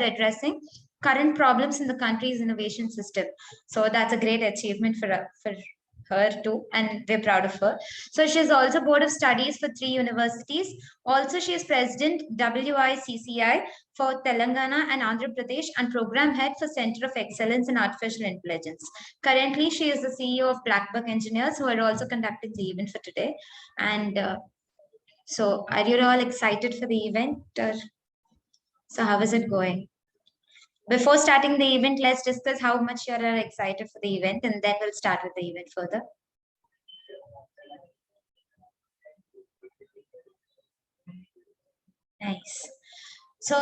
addressing current problems in the country's innovation system. So that's a great achievement for her too, and we're proud of her. So she's also board of studies for 3 universities. Also, she is president WICCI for Telangana and Andhra Pradesh and program head for Center of Excellence in Artificial Intelligence. Currently, she is the CEO of Blackbucks Engineers, who are also conducting the event for today. And so, are you all excited for the event? So, how is it going? Before starting the event, let's discuss how much you are excited for the event, and then we'll start with the event further. Nice. So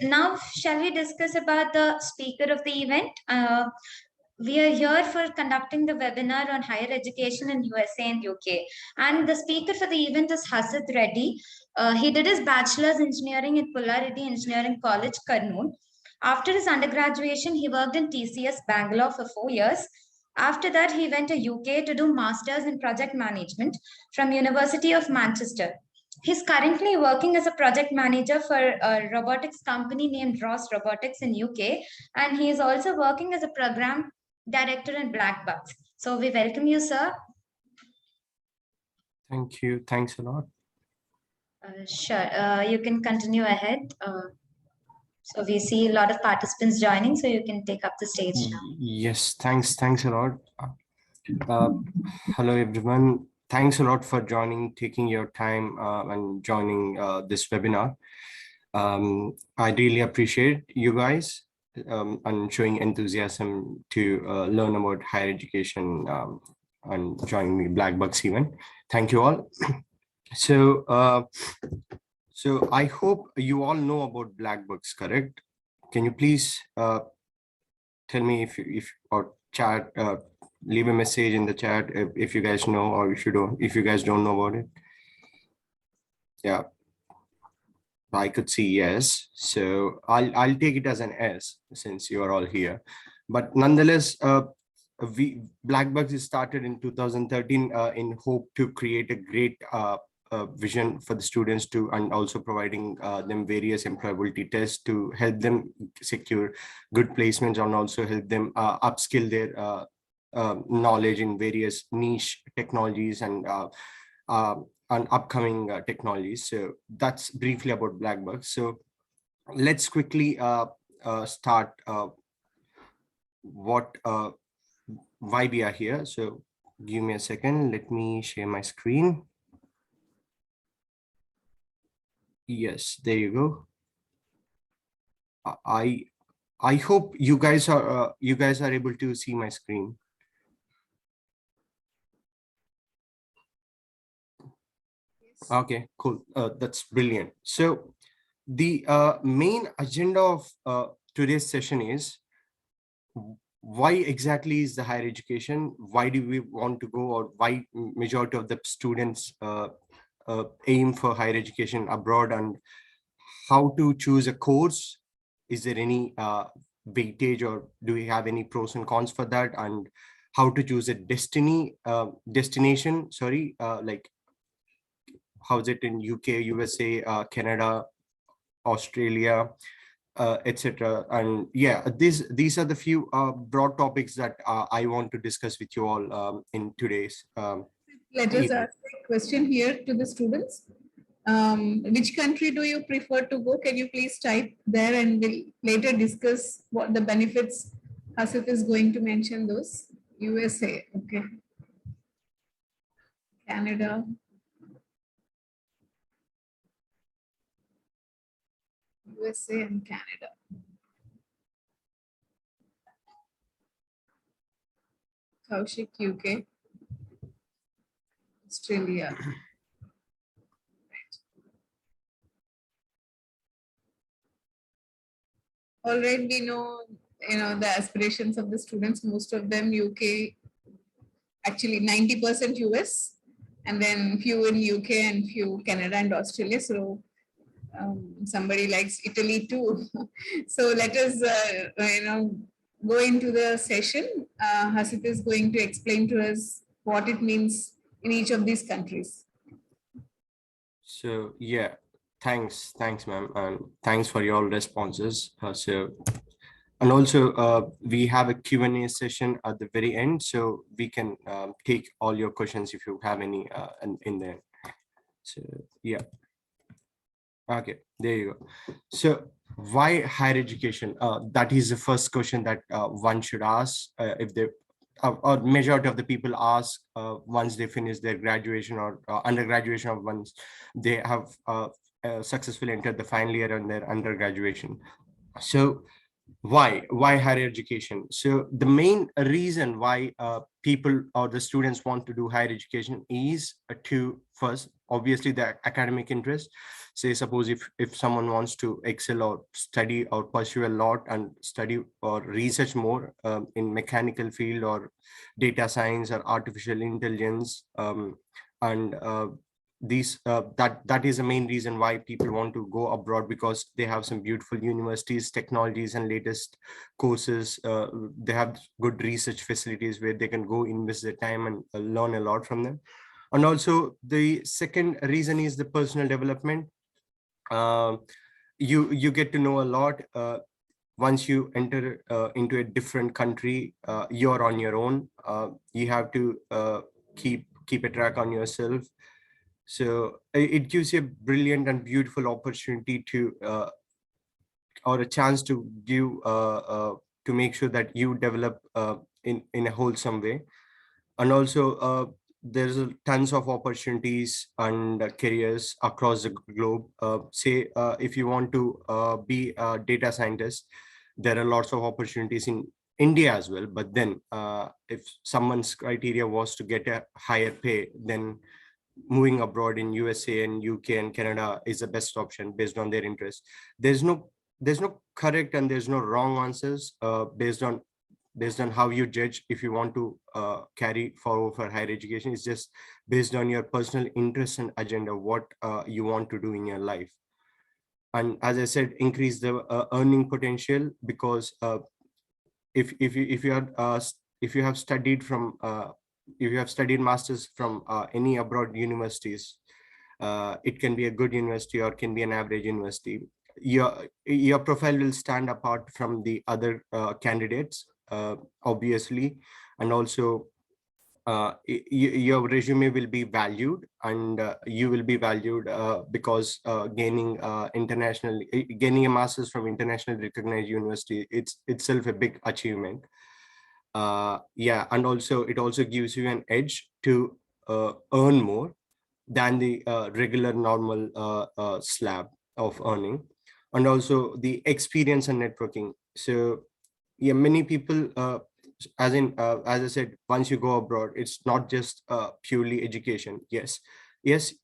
now shall we discuss about the speaker of the event? We are here for conducting the webinar on higher education in USA and UK. And the speaker for the event is Hasid Reddy. He did his bachelor's engineering at Pullareddy Engineering College, Kurnool. After his undergraduation, he worked in TCS Bangalore for 4 years. After that, he went to UK to do master's in project management from University of Manchester. He's currently working as a project manager for a robotics company named Ross Robotics in UK, and he is also working as a program director in Blackbucks. So we welcome you, sir. Thank you. Thanks a lot. Sure. You can continue ahead. So we see a lot of participants joining, so you can take up the stage now. Yes, thanks a lot. Hello, everyone. Thanks a lot for taking your time and joining this webinar. I really appreciate you guys and showing enthusiasm to learn about higher education and joining the Blackbucks event. Thank you all. So I hope you all know about Blackbucks, correct? Can you please tell me if or chat, leave a message in the chat if you guys know, or if you guys don't know about it. Yeah, I could see yes. So I'll take it as an S since you are all here. But nonetheless, Blackbucks started in 2013 in hope to create a great vision for the students and also providing them various employability tests to help them secure good placements and also help them upskill their knowledge in various niche technologies and upcoming technologies. So that's briefly about Blackbucks. So let's quickly start why we are here. So give me a second. Let me share my screen. Yes, there you go. I hope you guys are able to see my screen. Okay, cool. That's brilliant. So the main agenda of today's session is why exactly is the higher education? Why do we want to go, or why majority of the students aim for higher education abroad, and how to choose a course? Is there any weightage, or do we have any pros and cons for that? And how to choose a destination, sorry, like how is it in UK, USA, Canada, Australia, etc. And yeah, these are the few broad topics that I want to discuss with you all in today's Let us ask a question here to the students. Which country do you prefer to go? Can you please type there, and we'll later discuss what the benefits. Hasif is going to mention those. USA, okay. Canada. USA and Canada. Kaushik, UK. Australia. All right, we know, the aspirations of the students. Most of them UK, actually 90% US, and then few in UK and few Canada and Australia. So somebody likes Italy too. So let us, go into the session. Hasif is going to explain to us what it means in each of these countries. So yeah, Thanks, ma'am, and thanks for your responses. And also we have a Q&A session at the very end, so we can take all your questions if you have any in there. So yeah, okay, there you go. So why higher education? That is the first question that one should ask if they or majority of the people ask once they finish their graduation or undergraduation, or once they have successfully entered the final year on their undergraduation. So why higher education? So the main reason why people or the students want to do higher education is to first, obviously, the academic interest. Say suppose if someone wants to excel or study or pursue a lot and study or research more in mechanical field or data science or artificial intelligence, and these that is the main reason why people want to go abroad, because they have some beautiful universities, technologies, and latest courses. They have good research facilities where they can go invest their time and learn a lot from them. And also the second reason is the personal development. uh, you get to know a lot. Once you enter into a different country, you're on your own. You have to keep a track on yourself. So it gives you a brilliant and beautiful opportunity to or a chance to give to make sure that you develop in a wholesome way. And also there's tons of opportunities and careers across the globe. Say if you want to be a data scientist, there are lots of opportunities in India as well. But then if someone's criteria was to get a higher pay, then moving abroad in USA and UK and Canada is the best option based on their interest. There's no correct and there's no wrong answers based on how you judge if you want to carry forward for higher education. It's just based on your personal interest and agenda, what you want to do in your life. And as I said, increase the earning potential, because if you have studied from if you have studied masters from any abroad universities, it can be a good university or can be an average university. Your profile will stand apart from the other candidates, obviously. And also your resume will be valued, and you will be valued because gaining a master's from internationally recognized university, it's itself a big achievement. Yeah, and also it also gives you an edge to earn more than the regular normal slab of earning. And also the experience and networking. So yeah, many people as I said, once you go abroad, it's not just purely education. Yes,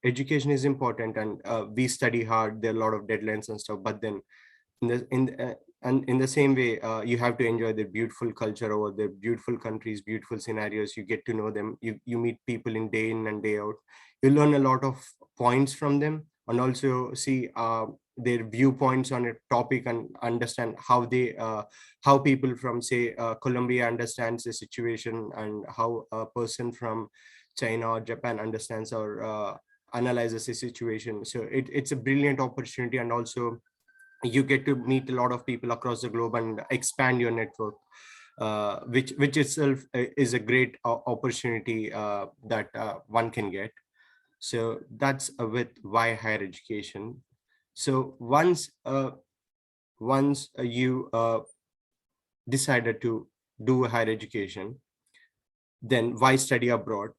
education is important, and we study hard, there are a lot of deadlines and stuff. But then in the same way, you have to enjoy the beautiful culture over the beautiful countries, beautiful scenarios. You get to know them, you meet people in and day out. You learn a lot of points from them, and also see their viewpoints on a topic, and understand how people from, say, Colombia understands the situation, and how a person from China or Japan understands or analyzes the situation. So it's a brilliant opportunity. And also you get to meet a lot of people across the globe and expand your network, which itself is a great opportunity that one can get. So that's with why higher education. So once you decided to do a higher education, then why study abroad?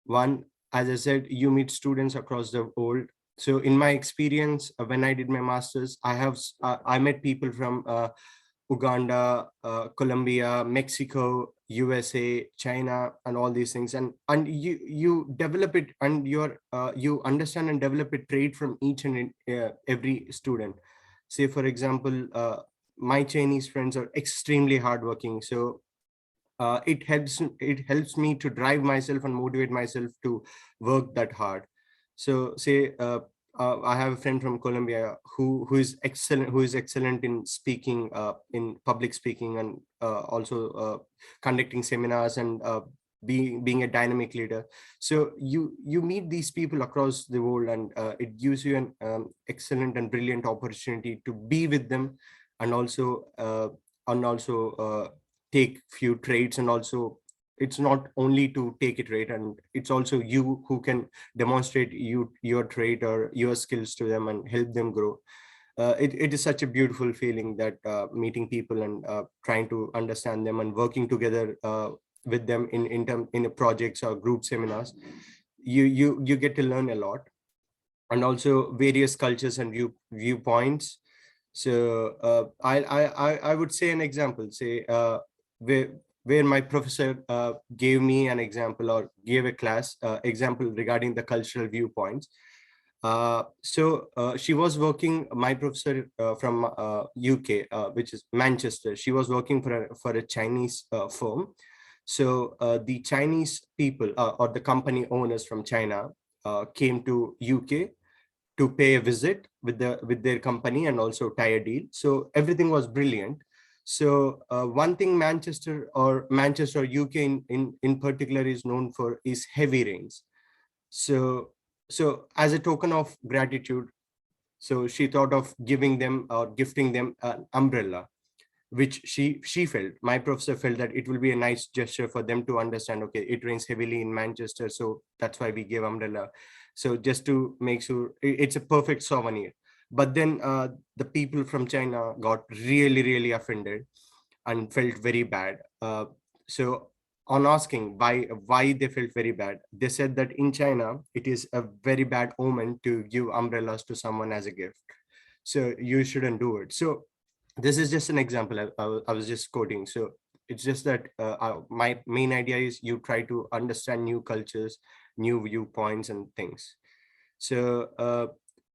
One, as I said, you meet students across the world. So in my experience, when I did my masters, I met people from Uganda, Colombia, Mexico, USA, China, and all these things. And you develop it, and you understand and develop a trait from each and every student. Say for example, my Chinese friends are extremely hardworking. So it helps me to drive myself and motivate myself to work that hard. So say I have a friend from Colombia who is excellent in speaking, in public speaking, and also conducting seminars and being a dynamic leader. So you meet these people across the world, and it gives you an excellent and brilliant opportunity to be with them, and also take few traits. And also it's not only to take a trait, and it's also you who can demonstrate your trait or your skills to them and help them grow. It is such a beautiful feeling that meeting people and trying to understand them and working together with them in projects or group seminars. You get to learn a lot, and also various cultures and viewpoints. So I would say an example, say where where my professor gave me an example, or gave a class example regarding the cultural viewpoints. She was working, my professor from UK, which is Manchester. She was working for a Chinese firm. So the Chinese people, or the company owners from China, came to UK to pay a visit with their company and also tie a deal. So everything was brilliant. So one thing Manchester UK in particular is known for is heavy rains. So as a token of gratitude, so she thought of giving them or gifting them an umbrella, which she felt, my professor felt, that it will be a nice gesture for them to understand, okay, it rains heavily in Manchester, so that's why we gave umbrella. So just to make sure it's a perfect souvenir. But then the people from China got really offended and felt very bad. So on asking why they felt very bad, they said that in China it is a very bad omen to give umbrellas to someone as a gift, so you shouldn't do it. So this is just an example I was just quoting. So it's just that my main idea is you try to understand new cultures, new viewpoints and things. So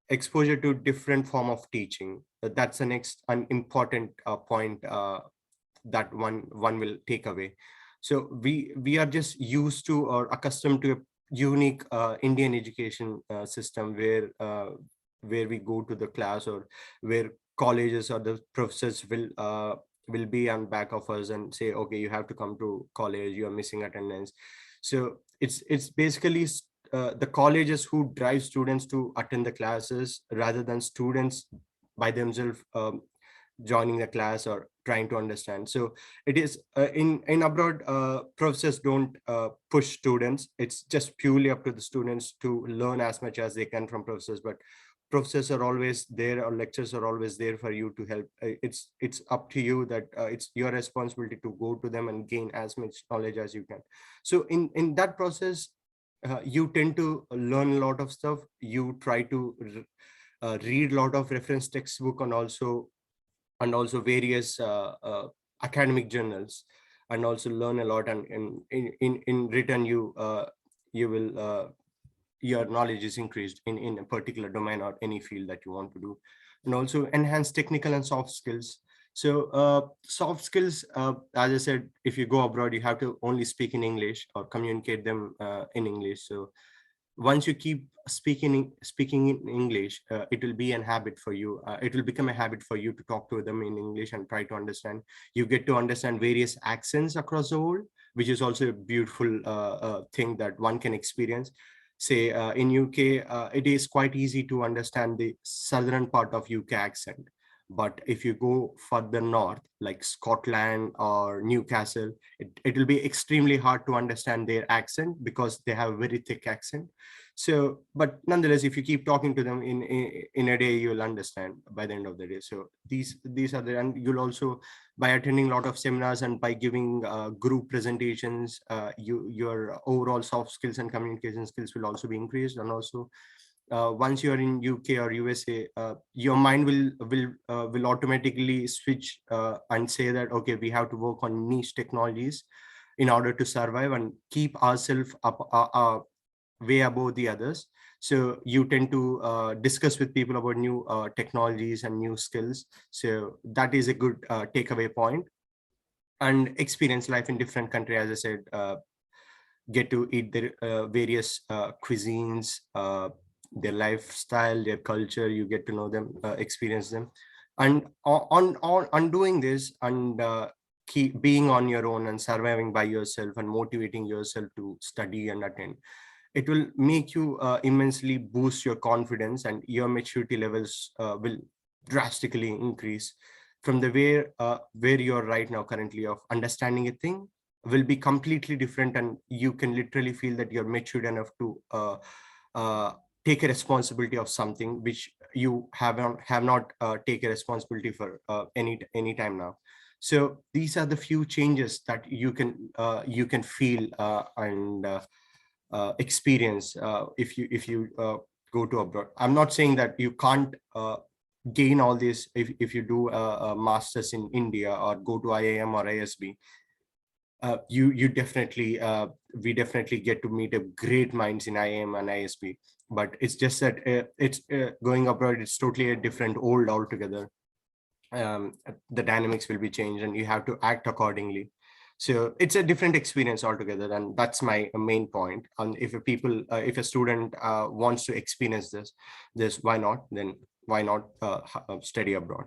exposure to different form of teaching, that's the next an important point that one will take away. So we are just used to or accustomed to a unique Indian education system, where we go to the class, or where colleges or the professors will be on back of us and say, okay, you have to come to college, you are missing attendance. So it's basically the colleges who drive students to attend the classes, rather than students by themselves joining the class or trying to understand. So it is in abroad, professors don't push students. It's just purely up to the students to learn as much as they can from professors. But professors are always there, or lectures are always there for you to help. It's up to you, that it's your responsibility to go to them and gain as much knowledge as you can. So in that process, you tend to learn a lot of stuff. You try to read a lot of reference textbook, and also various academic journals, and also learn a lot. And in return, you will your knowledge is increased in a particular domain or any field that you want to do. And also enhance technical and soft skills. So soft skills, as I said, if you go abroad, you have to only speak in English or communicate them in English. So once you keep speaking in English, it will be an habit for you. It will become a habit for you to talk to them in English and try to understand. You get to understand various accents across the world, which is also a beautiful thing that one can experience. Say in UK, it is quite easy to understand the southern part of UK accent. But if you go further north, like Scotland or Newcastle, it will be extremely hard to understand their accent, because they have a very thick accent. So, but nonetheless, if you keep talking to them in a day, you'll understand by the end of the day. So these are the, and you'll also, by attending a lot of seminars and by giving group presentations, your overall soft skills and communication skills will also be increased. And also once you're in UK or USA, your mind will automatically switch and say that, okay, we have to work on niche technologies in order to survive and keep ourselves up way above the others. So you tend to discuss with people about new technologies and new skills. So that is a good takeaway point. And experience life in different country, as I said, get to eat their various cuisines, their lifestyle, their culture. You get to know them, experience them. And on doing this, and keep being on your own and surviving by yourself and motivating yourself to study and attend, it will make you immensely boost your confidence, and your maturity levels will drastically increase from the where you're right now currently of understanding a thing will be completely different, and you can literally feel that you're matured enough to uh, take a responsibility of something which you have not take a responsibility for any time now. So these are the few changes that you can feel and experience if you go to abroad. I'm not saying that you can't gain all this if you do a master's in India or go to IIM or ISB. You definitely we definitely get to meet a great minds in IIM and ISB, but it's just that it's going abroad, it's totally a different world altogether. The dynamics will be changed and you have to act accordingly. So it's a different experience altogether, and that's my main point. And if a student wants to experience this, why not? Then why not study abroad?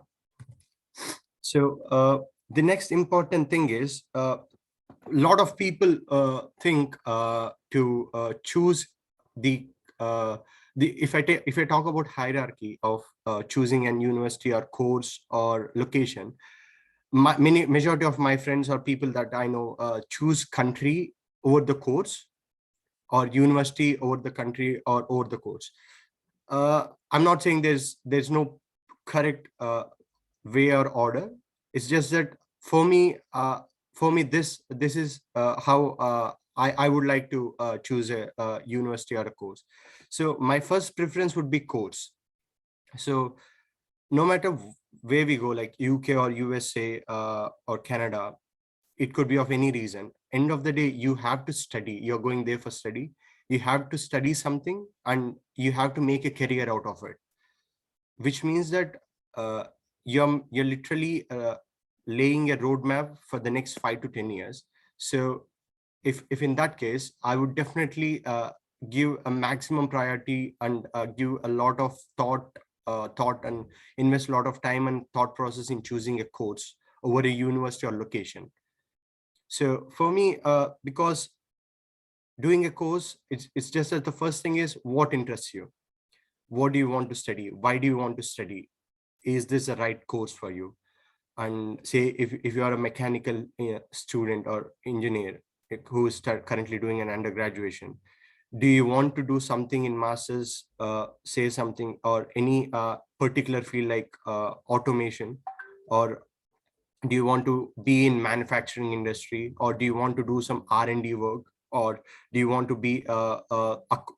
So the next important thing is a lot of people think to choose the if I talk about hierarchy of choosing an university or course or location, majority of my friends or people that I know choose country over the course, or university over the country or over the course. I'm not saying there's no correct way or order. It's just that for me this is how I would like to choose a university or a course. So my first preference would be course. So no matter where we go, like UK or USA or Canada, it could be of any reason. End of the day, you have to study. You're going there for study. You have to study something and you have to make a career out of it, which means that uh, you're literally laying a roadmap for the next 5 to 10 years. So if in that case, I would definitely give a maximum priority and give a lot of thought and invest a lot of time and thought process in choosing a course over a university or location. So for me, because doing a course, it's just that the first thing is what interests you. What do you want to study? Why do you want to study? Is this the right course for you? And say if you are a mechanical student or engineer who is currently doing an undergraduation, do you want to do something in masters, say something or any particular field like automation, or do you want to be in manufacturing industry, or do you want to do some R&D work, or do you want to be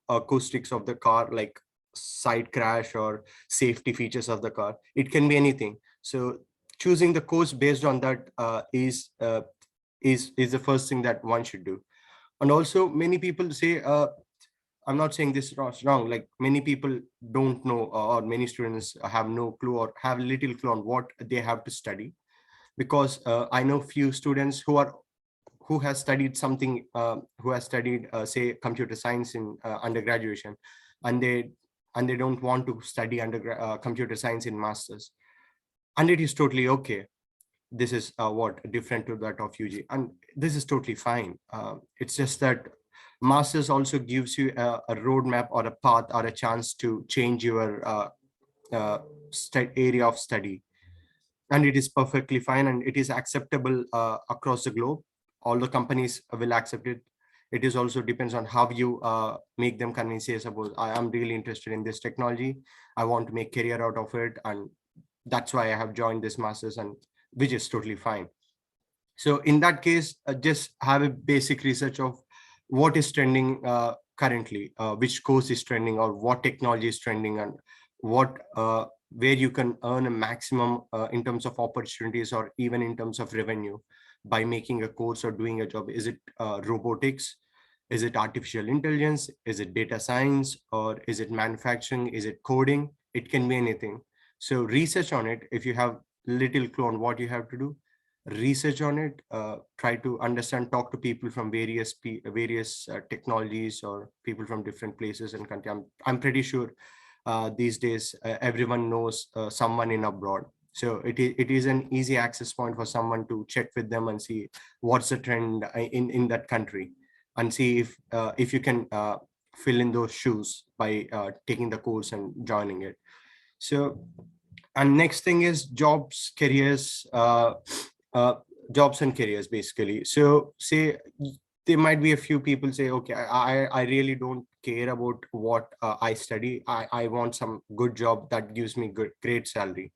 acoustics of the car, like side crash or safety features of the car? It can be anything. So choosing the course based on that is the first thing that one should do. And also many people say I'm not saying this is wrong, like many people don't know, or many students have no clue or have little clue on what they have to study. Because I know few students who has studied something, who has studied say computer science in undergraduation, and they don't want to study computer science in masters, and it is totally okay. This is what different to that of UG, and this is totally fine. It's just that masters also gives you a roadmap or a path or a chance to change your area of study, and it is perfectly fine and it is acceptable across the globe. All the companies will accept it. It is also depends on how you make them convince. Say suppose I am really interested in this technology, I want to make career out of it, and that's why I have joined this masters, and which is totally fine. So in that case, just have a basic research of what is trending currently, which course is trending or what technology is trending, and what where you can earn a maximum in terms of opportunities or even in terms of revenue by making a course or doing a job. Is it robotics? Is it artificial intelligence? Is it data science? Or is it manufacturing? Is it coding? It can be anything. So research on it. If you have little clue on what you have to do, research on it, try to understand, talk to people from various technologies or people from different places and country. I'm pretty sure these days everyone knows someone in abroad. So it is an easy access point for someone to check with them and see what's the trend in that country, and see if you can fill in those shoes by taking the course and joining it. So, and next thing is jobs, careers, jobs and careers basically. So say there might be a few people say, okay, I really don't care about what I study. I want some good job that gives me great salary.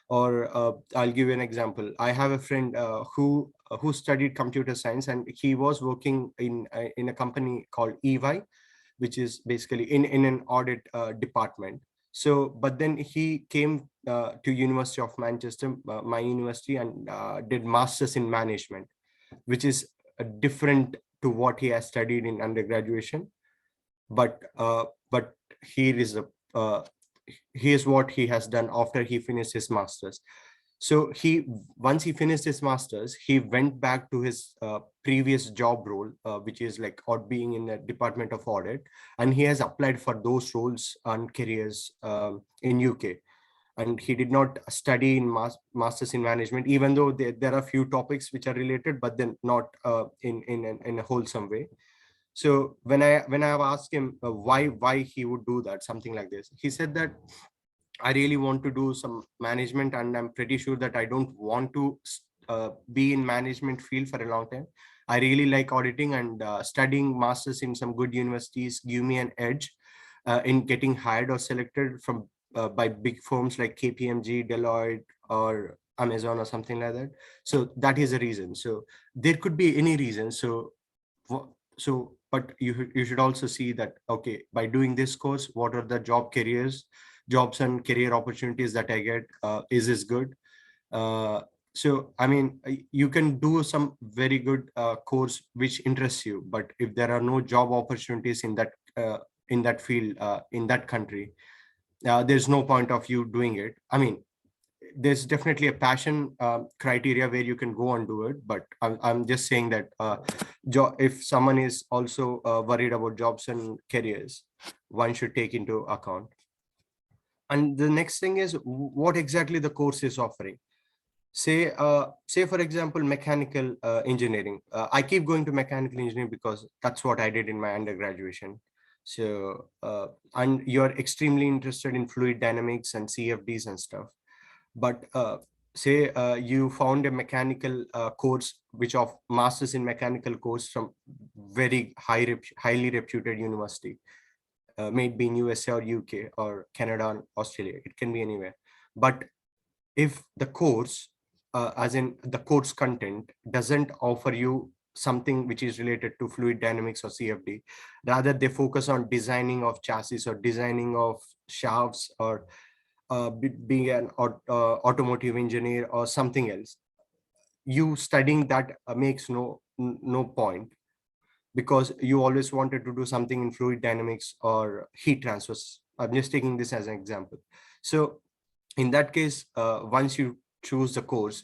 Or I'll give you an example. I have a friend who studied computer science, and he was working in a company called EY, which is basically in an audit department. So but then he came to University of Manchester, my university, and did masters in management, which is different to what he has studied in undergraduation. But here is a here's what he has done after he finished his masters. So he once he finished his masters, he went back to his previous job role, which is like or being in the department of audit, and he has applied for those roles and careers in UK. And he did not study in masters in management, even though there are few topics which are related, but then not in a wholesome way. So when I asked him why he would do that, something like this, he said that I really want to do some management, and I'm pretty sure that I don't want to be in management field for a long time. I really like auditing, and studying masters in some good universities give me an edge in getting hired or selected from by big firms like KPMG, Deloitte, or Amazon, or something like that. So that is a reason. So there could be any reason. So but you should also see that, okay, by doing this course, what are the jobs and career opportunities that I get? Is this good? So I mean, you can do some very good course which interests you, but if there are no job opportunities in that field in that country, there's no point of you doing it. I mean, there's definitely a passion criteria where you can go and do it, but I'm just saying that if someone is also worried about jobs and careers, one should take into account. And the next thing is what exactly the course is offering. Say for example, mechanical engineering. I keep going to mechanical engineering because that's what I did in my undergraduation. So and you're extremely interested in fluid dynamics and CFDs and stuff, but say you found a mechanical course which of masters in mechanical course from very highly reputed university, may it be in USA or UK or Canada and Australia, it can be anywhere. But if the course as in the course content doesn't offer you something which is related to fluid dynamics or CFD, rather they focus on designing of chassis or designing of shafts, or being an automotive engineer or something else, you studying that makes no point, because you always wanted to do something in fluid dynamics or heat transfers. I'm just taking this as an example. So in that case, once you choose the course,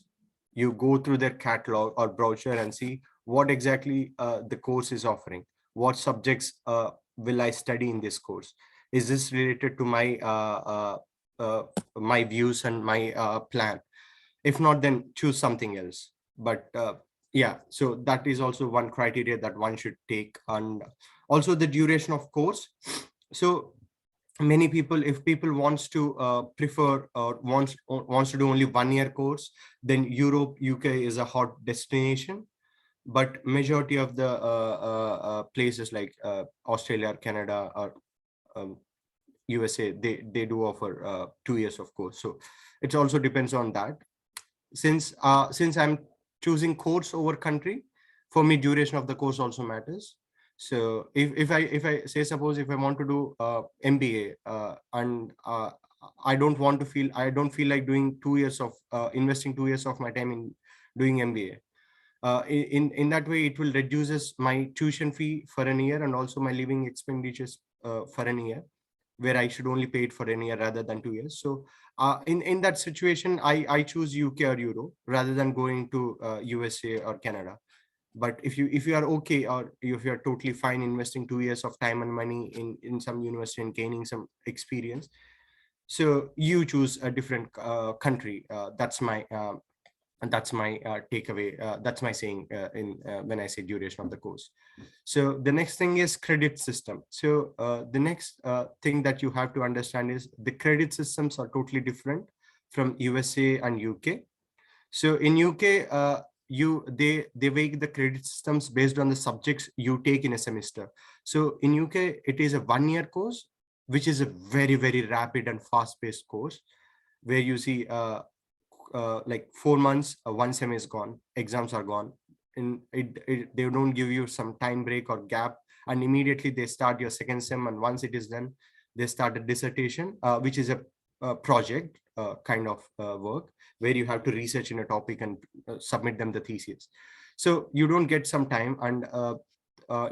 you go through their catalog or brochure and see what exactly the course is offering. What subjects will I study in this course? Is this related to my views and my plan? If not, then choose something else. But yeah, so that is also one criteria that one should take. And also the duration of course. So many people, if people wants to prefer or wants to do only 1 year course, then Europe, UK is a hot destination. But majority of the places like Australia, Canada, or um, USA, they do offer 2 years of course. So it also depends on that. Since I'm choosing course over country, for me duration of the course also matters. So if I say, suppose if I want to do MBA, and I don't feel like doing 2 years of investing 2 years of my time in doing MBA. In that way, it will reduces my tuition fee for an year and also my living expenditures for an year, where I should only pay it for an year rather than 2 years. So in that situation, I choose UK or Euro rather than going to USA or Canada. But if you are okay, or if you are totally fine investing 2 years of time and money in some university and gaining some experience, So you choose a different country. That's my takeaway. That's my saying in when I say duration of the course. So the next thing is credit system. So the next thing that you have to understand is the credit systems are totally different from USA and UK. So in UK, they weigh the credit systems based on the subjects you take in a semester. So in UK, it is a 1-year course, which is a very rapid and fast-paced course, where you see like 4 months, one sem is gone, exams are gone, and they don't give you some time break or gap, and immediately they start your second sem, and once it is done, they start a dissertation, which is a project kind of work, where you have to research in a topic and submit them the thesis. So you don't get some time. And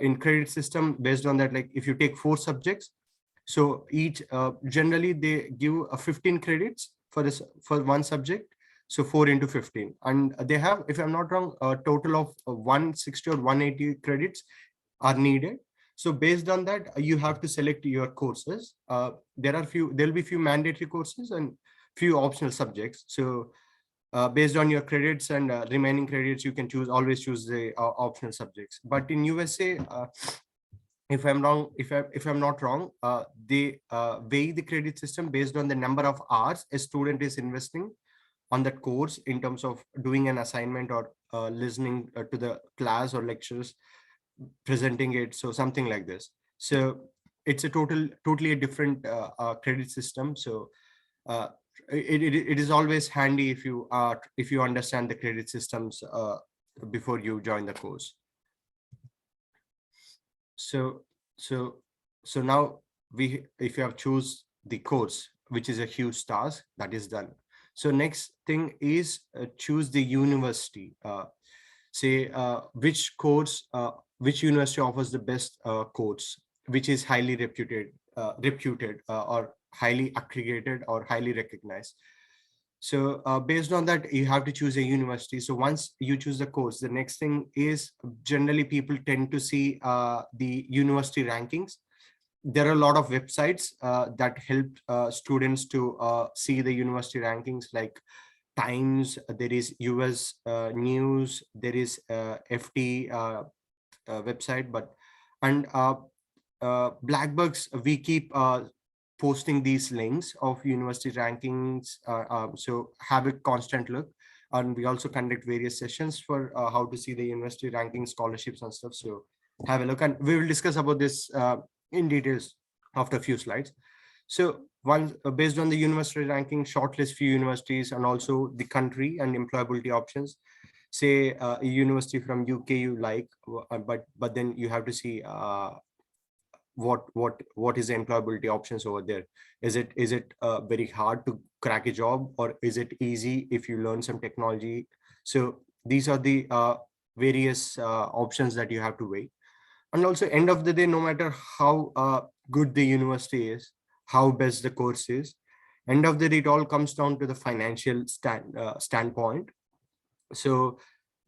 in credit system, based on that, like if you take 4 subjects, so each generally they give 15 credits for this, for one subject. So 4 into 15, and they have, if I'm not wrong, a total of 160 or 180 credits are needed. So based on that, you have to select your courses. There'll be few mandatory courses and few optional subjects. So based on your credits and remaining credits, you can always choose the optional subjects. But in USA, if I'm wrong, if I'm not wrong, they weigh the credit system based on the number of hours a student is investing on that course, in terms of doing an assignment or listening to the class or lectures, presenting it, so something like this. So it's a totally a different credit system. So uh, it is always handy if you understand the credit systems before you join the course. So so so now if you have choose the course, which is a huge task, that is done. So next thing is choose the university. Say which university offers the best course, which is highly reputed or highly accredited or highly recognized. So based on that, you have to choose a university. So once you choose the course, the next thing is, generally people tend to see the university rankings. There are a lot of websites that help students to see the university rankings, like Times, there is US News, there is FT website, and Blackbucks, we keep posting these links of university rankings. So have a constant look. And we also conduct various sessions for how to see the university rankings, scholarships and stuff. So have a look, and we will discuss about this in details after a few slides. So once based on the university ranking, shortlist few universities and also the country and employability options. Say a university from UK you like, but then you have to see what is the employability options over there. Is it very hard to crack a job, or is it easy if you learn some technology? So these are the various options that you have to weigh. And also, end of the day, no matter how good the university is, how best the course is, end of the day, it all comes down to the financial standpoint. So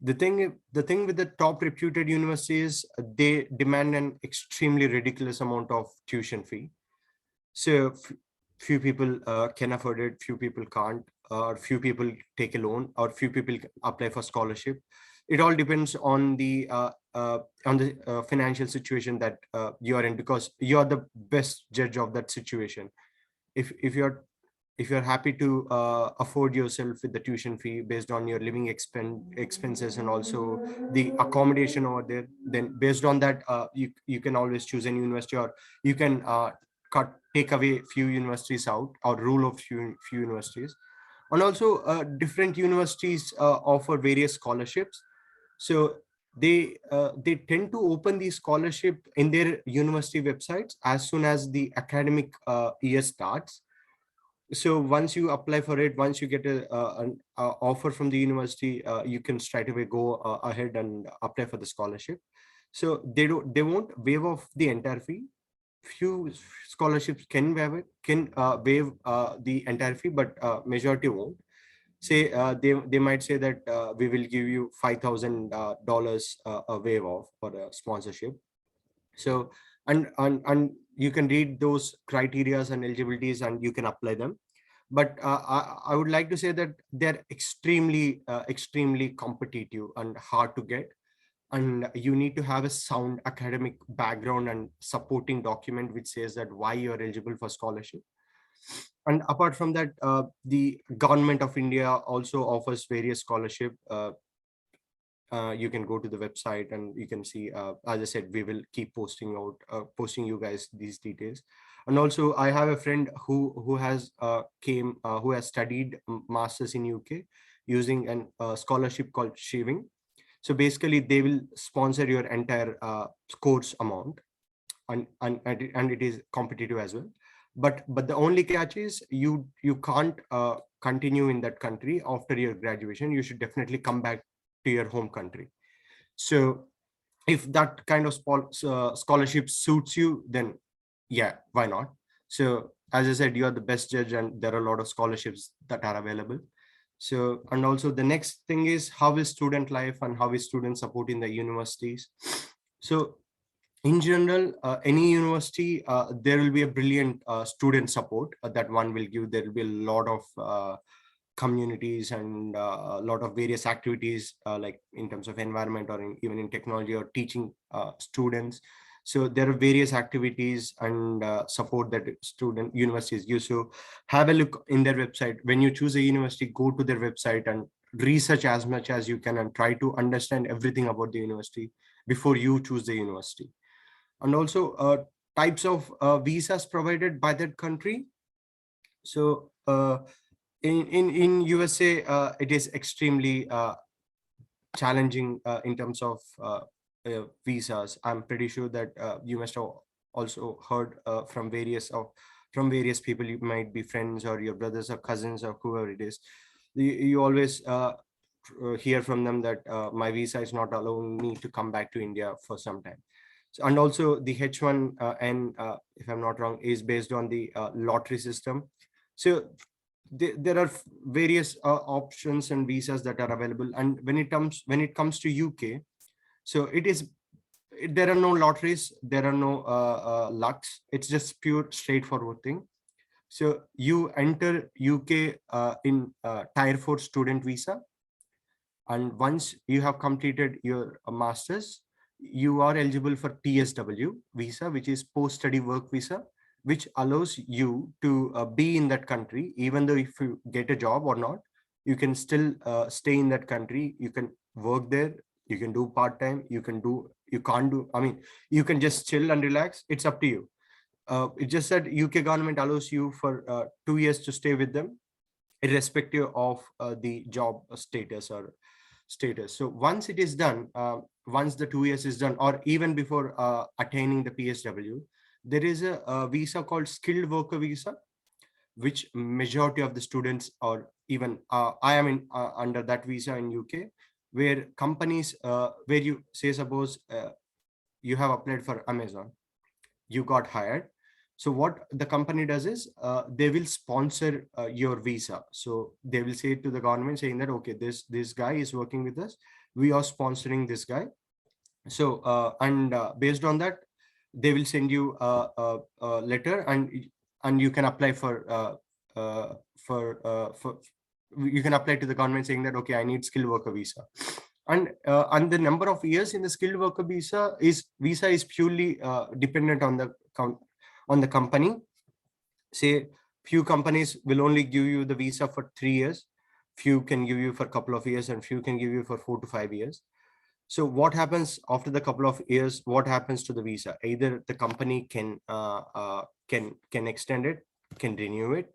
the thing with the top reputed universities, they demand an extremely ridiculous amount of tuition fee. So few people can afford it, few people can't, or few people take a loan, or few people apply for scholarship. It all depends on the financial situation that you are in, because you are the best judge of that situation. If you're happy to afford yourself with the tuition fee based on your living expenses and also the accommodation over there, then based on that, you can always choose any university, or you can take away few universities out, or rule of few universities. And also different universities offer various scholarships. So they tend to open the scholarship in their university websites as soon as the academic year starts. So once you apply for it, once you get an offer from the university, you can straight away go ahead and apply for the scholarship. So they won't waive off the entire fee. Few scholarships can waive the entire fee, but majority won't. Say they might say that we will give you $5,000 a waive off for a sponsorship. So and you can read those criterias and eligibilities, and you can apply them. But I would like to say that they're extremely competitive and hard to get, and you need to have a sound academic background and supporting document which says that why you're eligible for scholarship. And apart from that, the government of India also offers various scholarship. You can go to the website and you can see, as I said, we will keep posting you guys these details. And also I have a friend who has who has studied masters in UK using an scholarship called Shiving. So basically they will sponsor your entire course amount, and it is competitive as well. But the only catch is you can't continue in that country after your graduation. You should definitely come back to your home country. So if that kind of scholarship suits you, then yeah, why not? So as I said, you are the best judge, and there are a lot of scholarships that are available. So, and also the next thing is, how is student life and how is student support in the universities? So in general, any university, there will be a brilliant student support that one will give. There will be a lot of communities and a lot of various activities, like in terms of environment or even in technology or teaching students. So there are various activities and support that student universities use. So have a look in their website. When you choose a university, go to their website and research as much as you can and try to understand everything about the university before you choose the university. And also types of visas provided by that country. So in USA, it is extremely challenging in terms of visas. I'm pretty sure that you must have also heard from various people. You might be friends or your brothers or cousins or whoever it is. You always hear from them that my visa is not allowing me to come back to India for some time. So, and also the H1N, if I'm not wrong, is based on the lottery system. So there are various options and visas that are available. And when it comes to UK, so there are no lotteries, there are no lucks. It's just pure straightforward thing. So you enter UK in tier 4 student visa, and once you have completed your masters, you are eligible for PSW visa, which is post study work visa, which allows you to be in that country. Even though if you get a job or not, you can still stay in that country. You can work there, you can do part-time, you can't do, I mean, you can just chill and relax. It's up to you. It's just that UK government allows you for 2 years to stay with them, irrespective of the job status or status. So once it is done, once the 2 years is done, or even before attaining the PSW, there is a visa called skilled worker visa, which majority of the students, or even I am in under that visa in UK, where companies, where you say, suppose you have applied for Amazon, you got hired. So what the company does is they will sponsor your visa. So they will say to the government saying that, okay, this guy is working with us, we are sponsoring this guy. So and based on that, they will send you a letter, and you can apply for you can apply to the government saying that, okay, I need skilled worker visa. And the number of years in the skilled worker visa is purely dependent on the company. Say few companies will only give you the visa for 3 years, few can give you for a couple of years, and few can give you for 4 to 5 years. So what happens after the couple of years? What happens to the visa? Either the company can extend it, can renew it,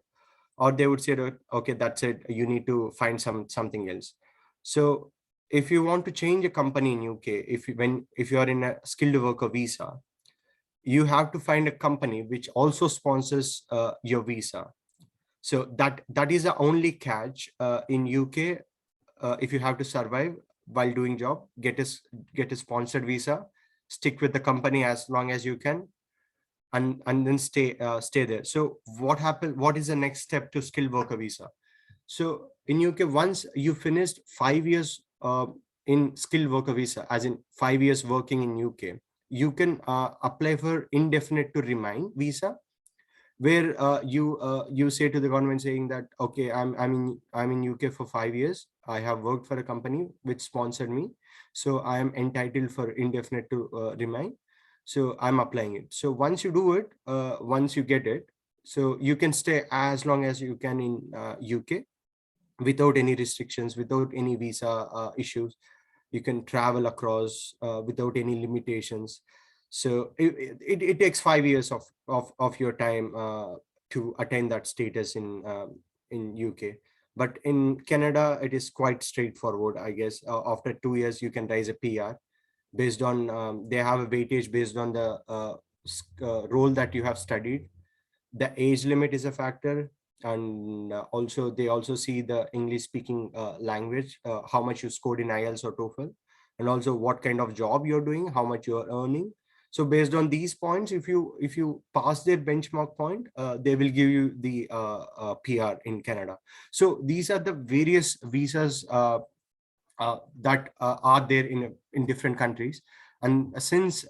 or they would say that, okay, that's it, you need to find something else. So if you want to change a company in UK, if you are in a skilled worker visa, you have to find a company which also sponsors your visa. So that is the only catch in UK. If you have to survive while doing job, get a sponsored visa, stick with the company as long as you can, and then stay there. So what is the next step to skilled worker visa? So in UK, once you finished 5 years in skilled worker visa, as in 5 years working in UK, you can apply for indefinite to remain visa. where you say to the government saying that, okay, I'm in UK for 5 years. I have worked for a company which sponsored me, so I am entitled for indefinite to remain. So I'm applying it. So once you do it, once you get it, so you can stay as long as you can in UK without any restrictions, without any visa issues. You can travel across without any limitations. So it takes 5 years of your time to attain that status in UK. But in Canada, it is quite straightforward, I guess. After 2 years, you can raise a PR based on they have a weightage based on the role that you have studied. The age limit is a factor, and also they also see the English speaking language, how much you scored in IELTS or TOEFL, and also what kind of job you're doing, how much you're earning. So based on these points, if you pass their benchmark point, they will give you the PR in Canada. So these are the various visas that are there in different countries. And since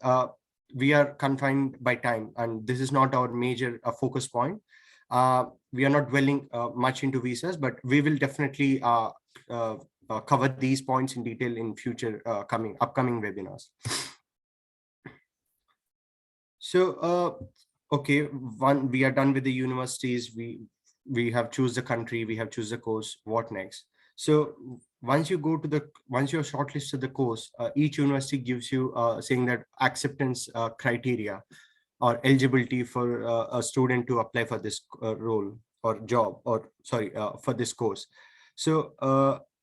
we are confined by time and this is not our major focus point, we are not dwelling much into visas, but we will definitely cover these points in detail in future upcoming webinars. So okay, one, we are done with the universities, we have choose the country, we have choose the course. What next? So once you go to the, once you're shortlisted the course, each university gives you saying that acceptance criteria or eligibility for a student to apply for this role or job, or sorry, for this course. So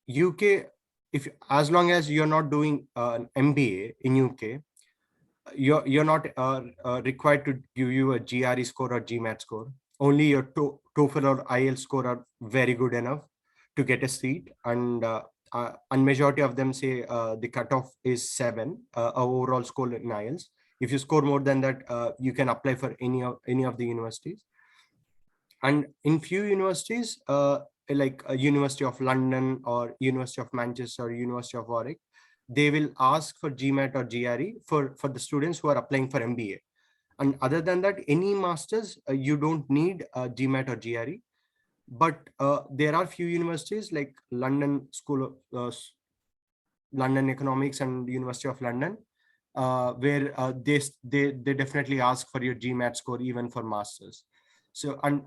UK, if as long as you're not doing an MBA in UK, you're not required to give you a GRE score or GMAT score. Only your TOEFL or IELTS score are very good enough to get a seat, and majority of them say the cutoff is 7 overall score in IELTS. If you score more than that, you can apply for any of the universities. And in few universities, like University of London or University of Manchester or University of Warwick, they will ask for GMAT or GRE for the students who are applying for MBA. And other than that, any masters, you don't need GMAT or GRE. But there are few universities like London School of London Economics and University of London, where they definitely ask for your GMAT score even for masters. So, and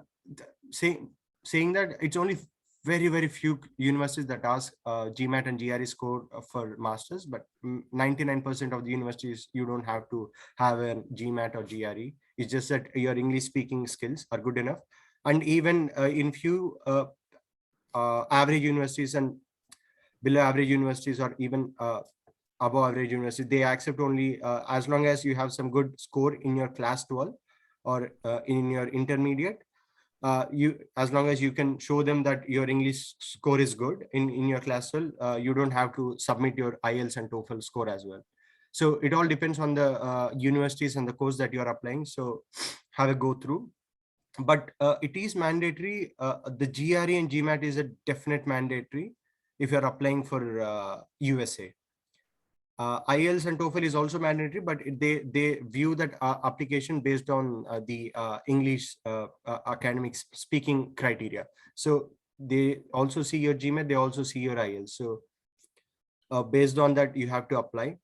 saying that, it's only very few universities that ask GMAT and GRE score for masters, but 99% of the universities you don't have to have a GMAT or GRE. It's just that your English speaking skills are good enough. And even in few average universities and below average universities, or even above average universities, they accept only as long as you have some good score in your class 12 or in your intermediate. As long as you can show them that your English score is good in your class 12, you don't have to submit your IELTS and TOEFL score as well. So it all depends on the universities and the course that you are applying. So have a go through. But it is mandatory. The GRE and GMAT is a definite mandatory if you're applying for USA. IELTS and TOEFL is also mandatory, but they view that application based on the English academic speaking criteria. So they also see your GMAT, they also see your IELTS. So based on that, you have to apply.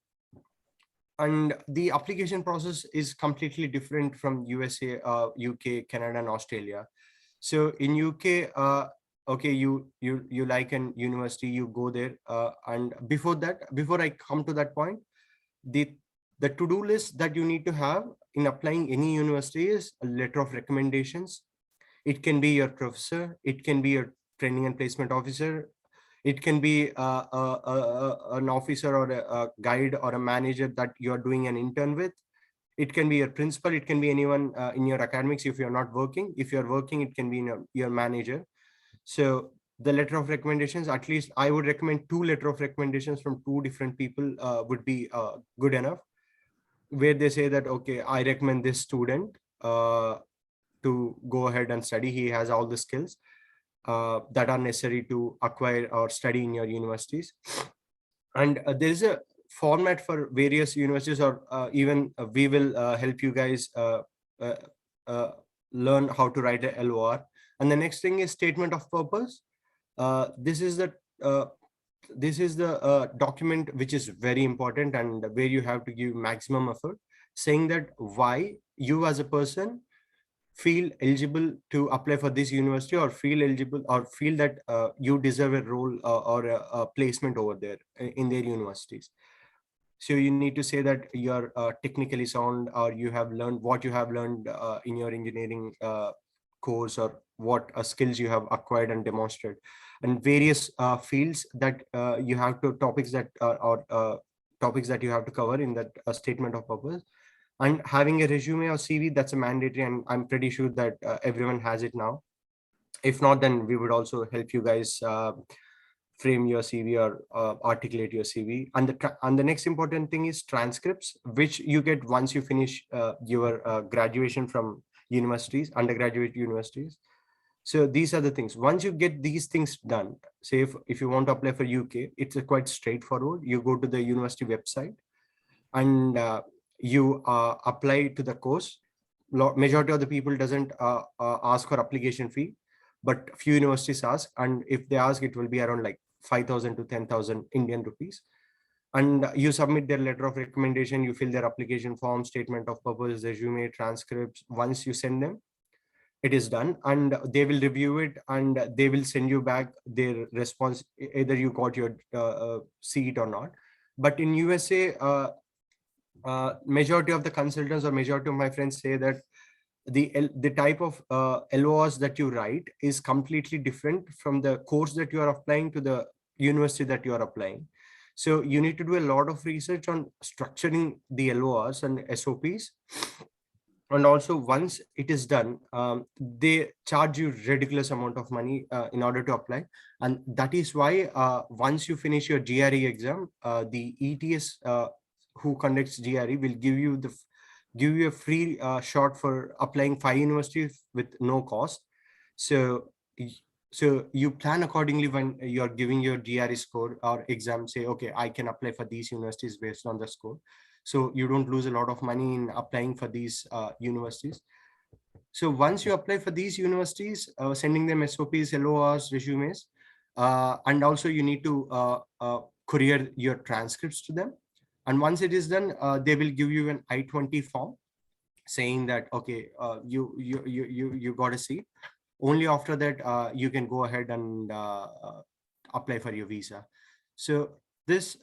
And the application process is completely different from USA, UK, Canada, and Australia. So in UK, okay, you like an university, you go there, and before I come to that point, the to-do list that you need to have in applying any university is a letter of recommendations. It can be your professor, it can be your training and placement officer, it can be an officer or a guide or a manager that you're doing an intern with. It can be your principal, it can be anyone in your academics if you're not working. If you're working, it can be your manager. So the letter of recommendations, at least I would recommend 2 letter of recommendations from 2 different people would be good enough, where they say that, okay, I recommend this student to go ahead and study. He has all the skills that are necessary to acquire or study in your universities. And there is a format for various universities, or even we will help you guys learn how to write a LOR. And the next thing is statement of purpose. This is the document which is very important and where you have to give maximum effort, saying that why you as a person feel eligible to apply for this university, or feel eligible, or feel that you deserve a role or a placement over there in their universities. So you need to say that you're technically sound, or you have learned what you have learned in your engineering course, or what skills you have acquired and demonstrated, and various fields that you have to topics that or topics that you have to cover in that statement of purpose. And having a resume or CV, that's a mandatory, and I'm pretty sure that everyone has it now. If not, then we would also help you guys frame your CV or articulate your CV. And the next important thing is transcripts, which you get once you finish your graduation from universities, undergraduate universities. So these are the things. Once you get these things done, say if you want to apply for UK, it's quite straightforward. You go to the university website and you apply to the course. Majority of the people doesn't ask for application fee, but few universities ask, and if they ask, it will be around like 5,000 to 10,000 Indian rupees. And you submit their letter of recommendation, you fill their application form, statement of purpose, resume, transcripts. Once you send them, it is done, and they will review it, and they will send you back their response, either you got your seat or not. But in USA, majority of the consultants or majority of my friends say that the type of LORs that you write is completely different from the course that you are applying to the university that you are applying. So you need to do a lot of research on structuring the LORs and SOPs. And also, once it is done, they charge you ridiculous amount of money in order to apply. And that is why once you finish your GRE exam, the ETS who conducts GRE will give you a free shot for applying 5 universities with no cost. So so you plan accordingly when you're giving your GRE score or exam. Say, okay, I can apply for these universities based on the score. So you don't lose a lot of money in applying for these universities. So once you apply for these universities, sending them SOPs, LORs, resumes, and also you need to courier your transcripts to them. And once it is done, they will give you an I-20 form saying that, okay, you got a seat. Only after that, you can go ahead and apply for your visa. So this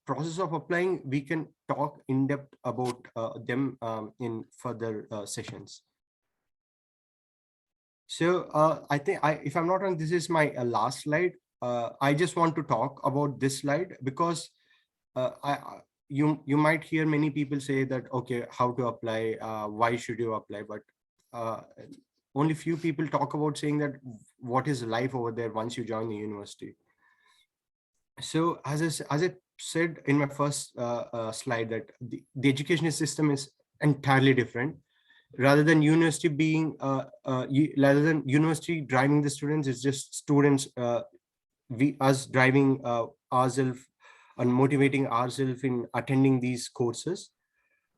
process of applying, we can talk in depth about them in further sessions. So I think, if I'm not wrong, this is my last slide. I just want to talk about this slide because you might hear many people say that, okay, how to apply, why should you apply? But only few people talk about saying that what is life over there once you join the university. So as I said in my first slide, that the education system is entirely different. Rather than university being rather than university driving the students, it's just students us driving ourselves and motivating ourselves in attending these courses.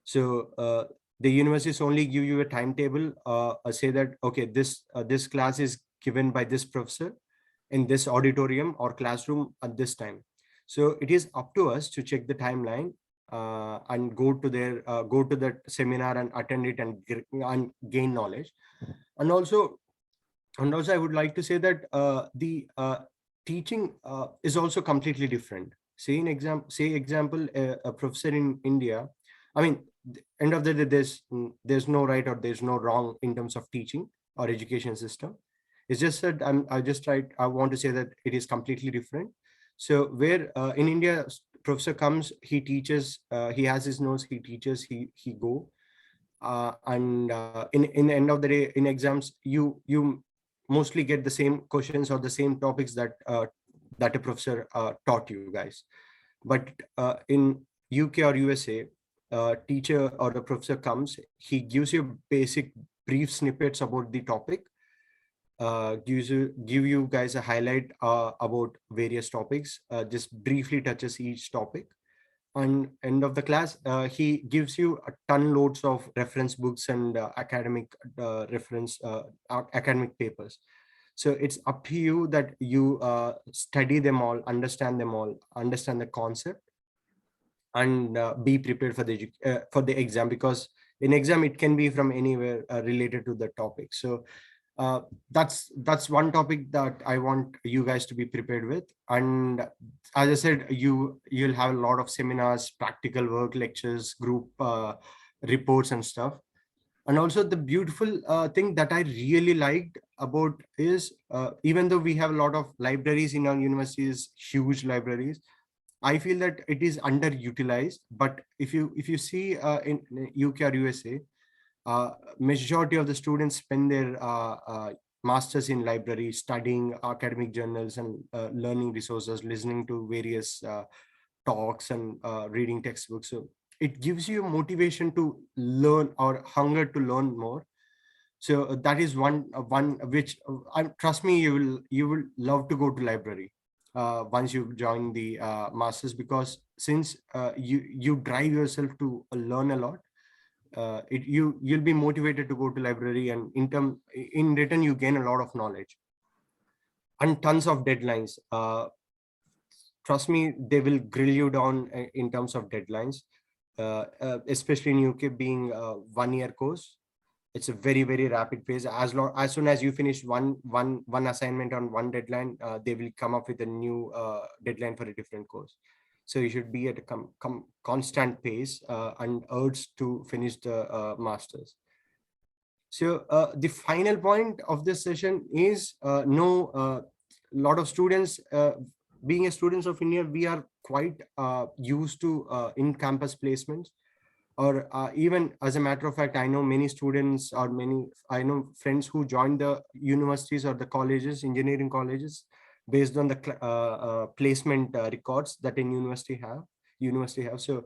So the universities only give you a timetable, say that, okay, this class is given by this professor in this auditorium or classroom at this time. So it is up to us to check the timeline and go to that seminar and attend it and gain knowledge. And also I would like to say that the teaching is also completely different. Say example, a professor in India, I mean, end of the day, there's no right or there's no wrong in terms of teaching or education system. It's just that I want to say that it is completely different. So where in India, professor comes, he teaches, he has his notes, he teaches, he go, and in the end of the day, in exams, you mostly get the same questions or the same topics that that a professor taught you guys. But in UK or USA, teacher or a professor comes, he gives you basic brief snippets about the topic, give you guys a highlight about various topics, just briefly touches each topic, on end of the class, he gives you a ton loads of reference books and academic reference academic papers. So it's up to you that you study them all, understand them all, understand the concept, and be prepared for the exam, because in exam it can be from anywhere related to the topic. So that's one topic that I want you guys to be prepared with. And as I said, you'll have a lot of seminars, practical work, lectures, group reports and stuff. And also the beautiful thing that I really liked about is, even though we have a lot of libraries in our universities, huge libraries, I feel that it is underutilized. But if you see in UK or USA, majority of the students spend their masters in library, studying academic journals and learning resources, listening to various talks and reading textbooks. So it gives you motivation to learn or hunger to learn more. So that is one which trust me, you will love to go to library once you join the masters, because since you drive yourself to learn a lot, you'll be motivated to go to library, and in return you gain a lot of knowledge and tons of deadlines. Trust me, they will grill you down in terms of deadlines, especially in UK being a 1 year course. It's a very rapid pace. As soon as you finish one assignment on one deadline, they will come up with a new deadline for a different course. So you should be at a constant pace and urged to finish the masters. So the final point of this session is no lot of students, being a students of India, we are quite used to in-campus placements, or even as a matter of fact, I know many students, or I know friends who joined the universities or the colleges, engineering colleges, based on the placement records that in university have. So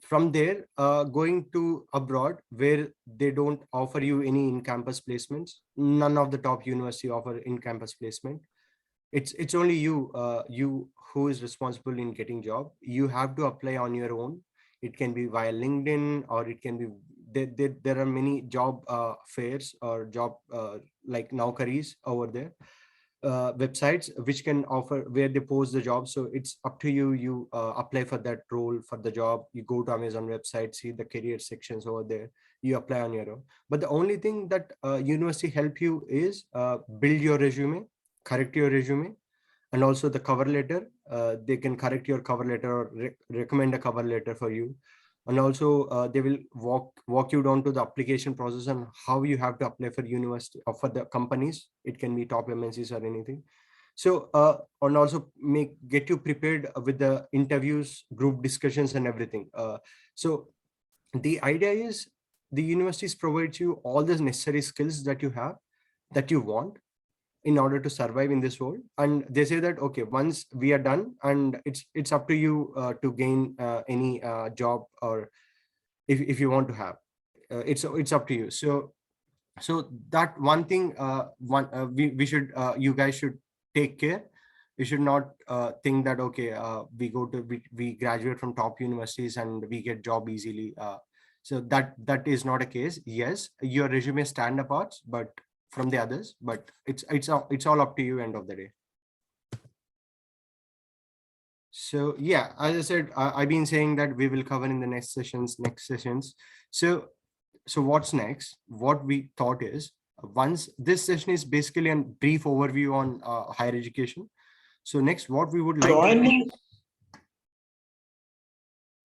from there, going to abroad where they don't offer you any in-campus placements, none of the top university offer in-campus placement. It's only you who is responsible in getting job. You have to apply on your own. It can be via LinkedIn, or it can be there are many job fairs or job like Naukaris over there, websites which can offer, where they post the job. So it's up to you. You apply for that role, for the job. You go to Amazon website, see the career sections over there, you apply on your own. But the only thing that university help you is build your resume, correct your resume, and also the cover letter. They can correct your cover letter, or recommend a cover letter for you. And also they will walk you down to the application process and how you have to apply for university or for the companies. It can be top MNCs or anything. So and also get you prepared with the interviews, group discussions and everything. So the idea is, the universities provides you all the necessary skills that you want in order to survive in this world. And they say that, okay, once we are done, and it's up to you to gain any job, or if you want to have, it's up to you. So that one thing, we should you guys should take care. You should not think that, okay, we graduate from top universities and we get job easily. So that is not a case. Yes, your resume stand apart but from the others, but it's all up to you end of the day. So yeah, as I said, I've been saying that we will cover in the next sessions. So what's next? What we thought is, once this session is basically a brief overview on higher education. So next, what we would like to do,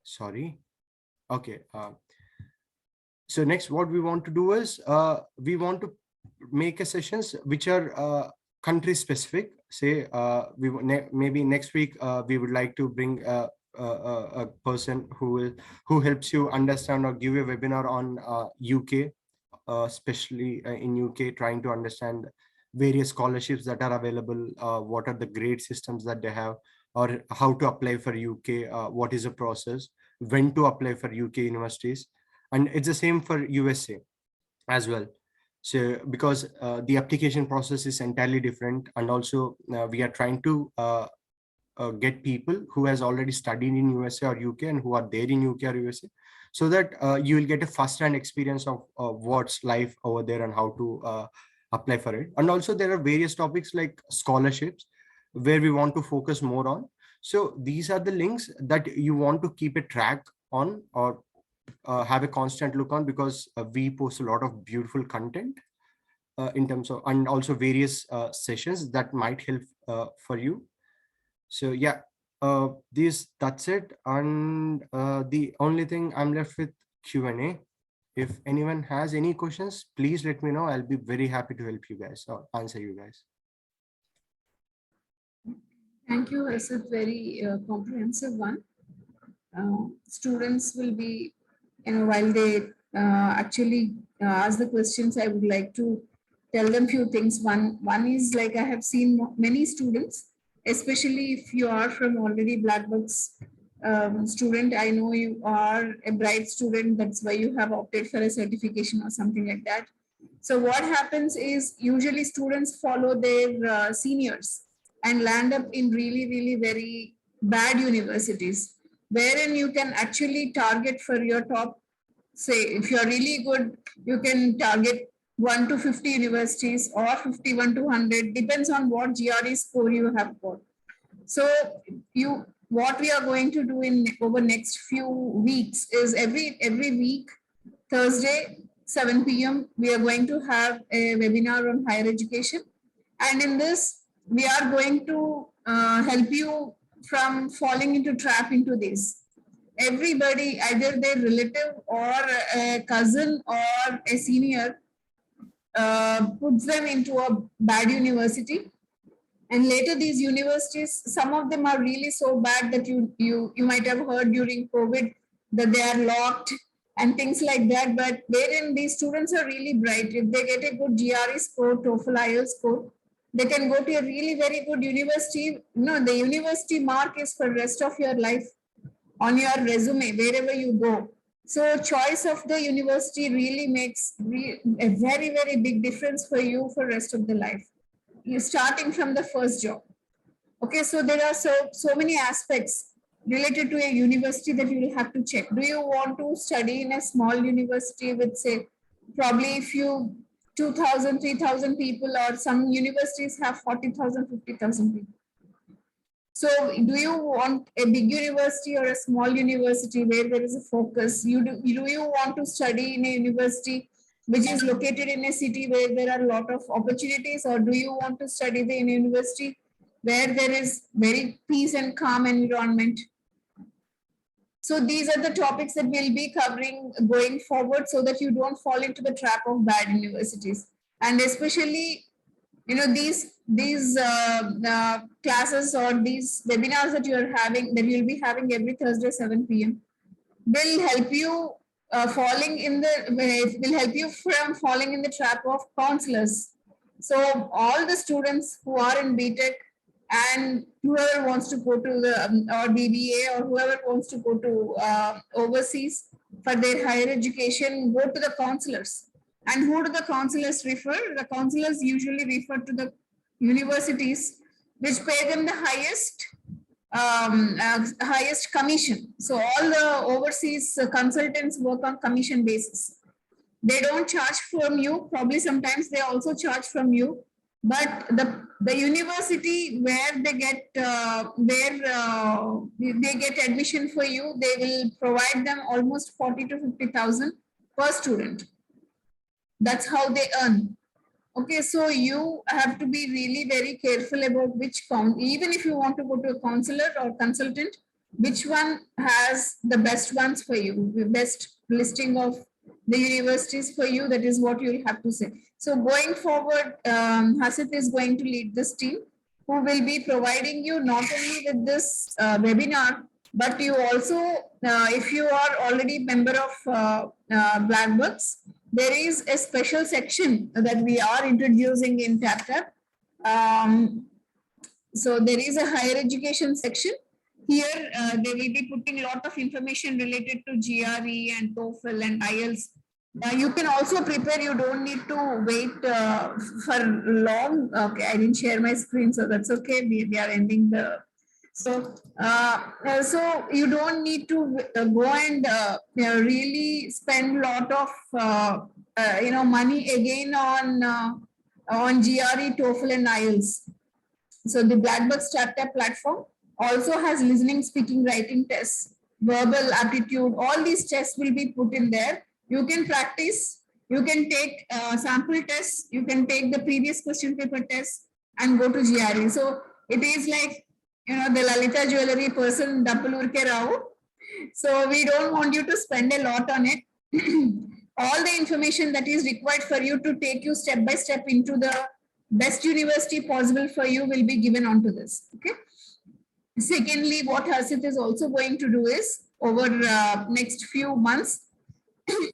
sorry. Okay. So next, what we want to do is, we want to make a sessions which are country specific. Say maybe next week we would like to bring a person who helps you understand, or give you a webinar on UK, especially in UK, trying to understand various scholarships that are available, what are the grade systems that they have, or how to apply for UK, what is the process, when to apply for UK universities. And it's the same for USA as well. So because the application process is entirely different, and also we are trying to get people who has already studied in USA or UK and who are there in UK or USA, so that you will get a first-hand experience of what's life over there and how to apply for it. And also there are various topics like scholarships where we want to focus more on. So these are the links that you want to keep a track on, or have a constant look on, because we post a lot of beautiful content in terms of, and also various sessions that might help for you. So yeah, that's it. And the only thing I'm left with Q&A. If anyone has any questions, please let me know. I'll be very happy to help you guys or answer you guys. Thank you. It's a very comprehensive one. Students will be, while they actually ask the questions, I would like to tell them few things. One is, like, I have seen many students, especially if you are from already Blackbucks student. I know you are a bright student. That's why you have opted for a certification or something like that. So what happens is, usually students follow their seniors and land up in really very bad universities, wherein you can actually target for your top, say, if you're really good, you can target 1 to 50 universities, or 51 to 100, depends on what GRE score you have got. So what we are going to do in over next few weeks is, every week, Thursday, 7 p.m., we are going to have a webinar on higher education. And in this, we are going to help you from falling into trap into this. Everybody, either their relative or a cousin or a senior, puts them into a bad university. And later these universities, some of them are really so bad that you might have heard during COVID that they are locked and things like that. But wherein these students are really bright, if they get a good GRE score, TOEFL, IELTS score, they can go to a really very good university. No, the university mark is for rest of your life on your resume, wherever you go. So choice of the university really makes a very big difference for you for rest of the life. You're starting from the first job. Okay, so there are so many aspects related to a university that you will have to check. Do you want to study in a small university with, say, probably if you 2,000, 3,000 people, or some universities have 40,000, 50,000 people? So do you want a big university or a small university where there is a focus? Do you want to study in a university which is located in a city where there are a lot of opportunities, or do you want to study in a university where there is very peace and calm environment? So these are the topics that we'll be covering going forward, so that you don't fall into the trap of bad universities. And especially, these classes or these webinars that you'll be having every Thursday 7 p.m. will help you will help you from falling in the trap of counselors. So all the students who are in BTech and whoever wants to go to the or BBA, or whoever wants to go to overseas for their higher education, go to the counselors. And who do the counselors refer? The counselors usually refer to the universities which pay them the highest commission. So all the overseas consultants work on commission basis. They don't charge from you. Probably sometimes they also charge from you, but the university where they get admission for you, they will provide them almost 40 to 50,000 per student. That's how they earn. Okay, so you have to be really very careful about even if you want to go to a counselor or consultant, which one has the best ones for you, the best listing of the universities for you. That is what you'll have to say. So going forward, Hasit is going to lead this team, who will be providing you not only with this webinar, but you also, if you are already member of Blackbucks, there is a special section that we are introducing in TapTap. So there is a higher education section. Here, they will be putting a lot of information related to GRE and TOEFL and IELTS. You can also prepare. You don't need to wait for long. Okay, I didn't share my screen, so that's okay. We are ending the. So you don't need to go and really spend a lot of money again on GRE, TOEFL, and IELTS. So the Blackbucks Chapter platform also has listening, speaking, writing tests, verbal aptitude. All these tests will be put in there. You can practice. You can take sample tests. You can take the previous question paper test and go to GRE. So it is like, the Lalita jewelry person, Dappalurke Rao. So we don't want you to spend a lot on it. All the information that is required for you to take you step by step into the best university possible for you will be given onto this. Okay. Secondly, what Harshit is also going to do is over next few months,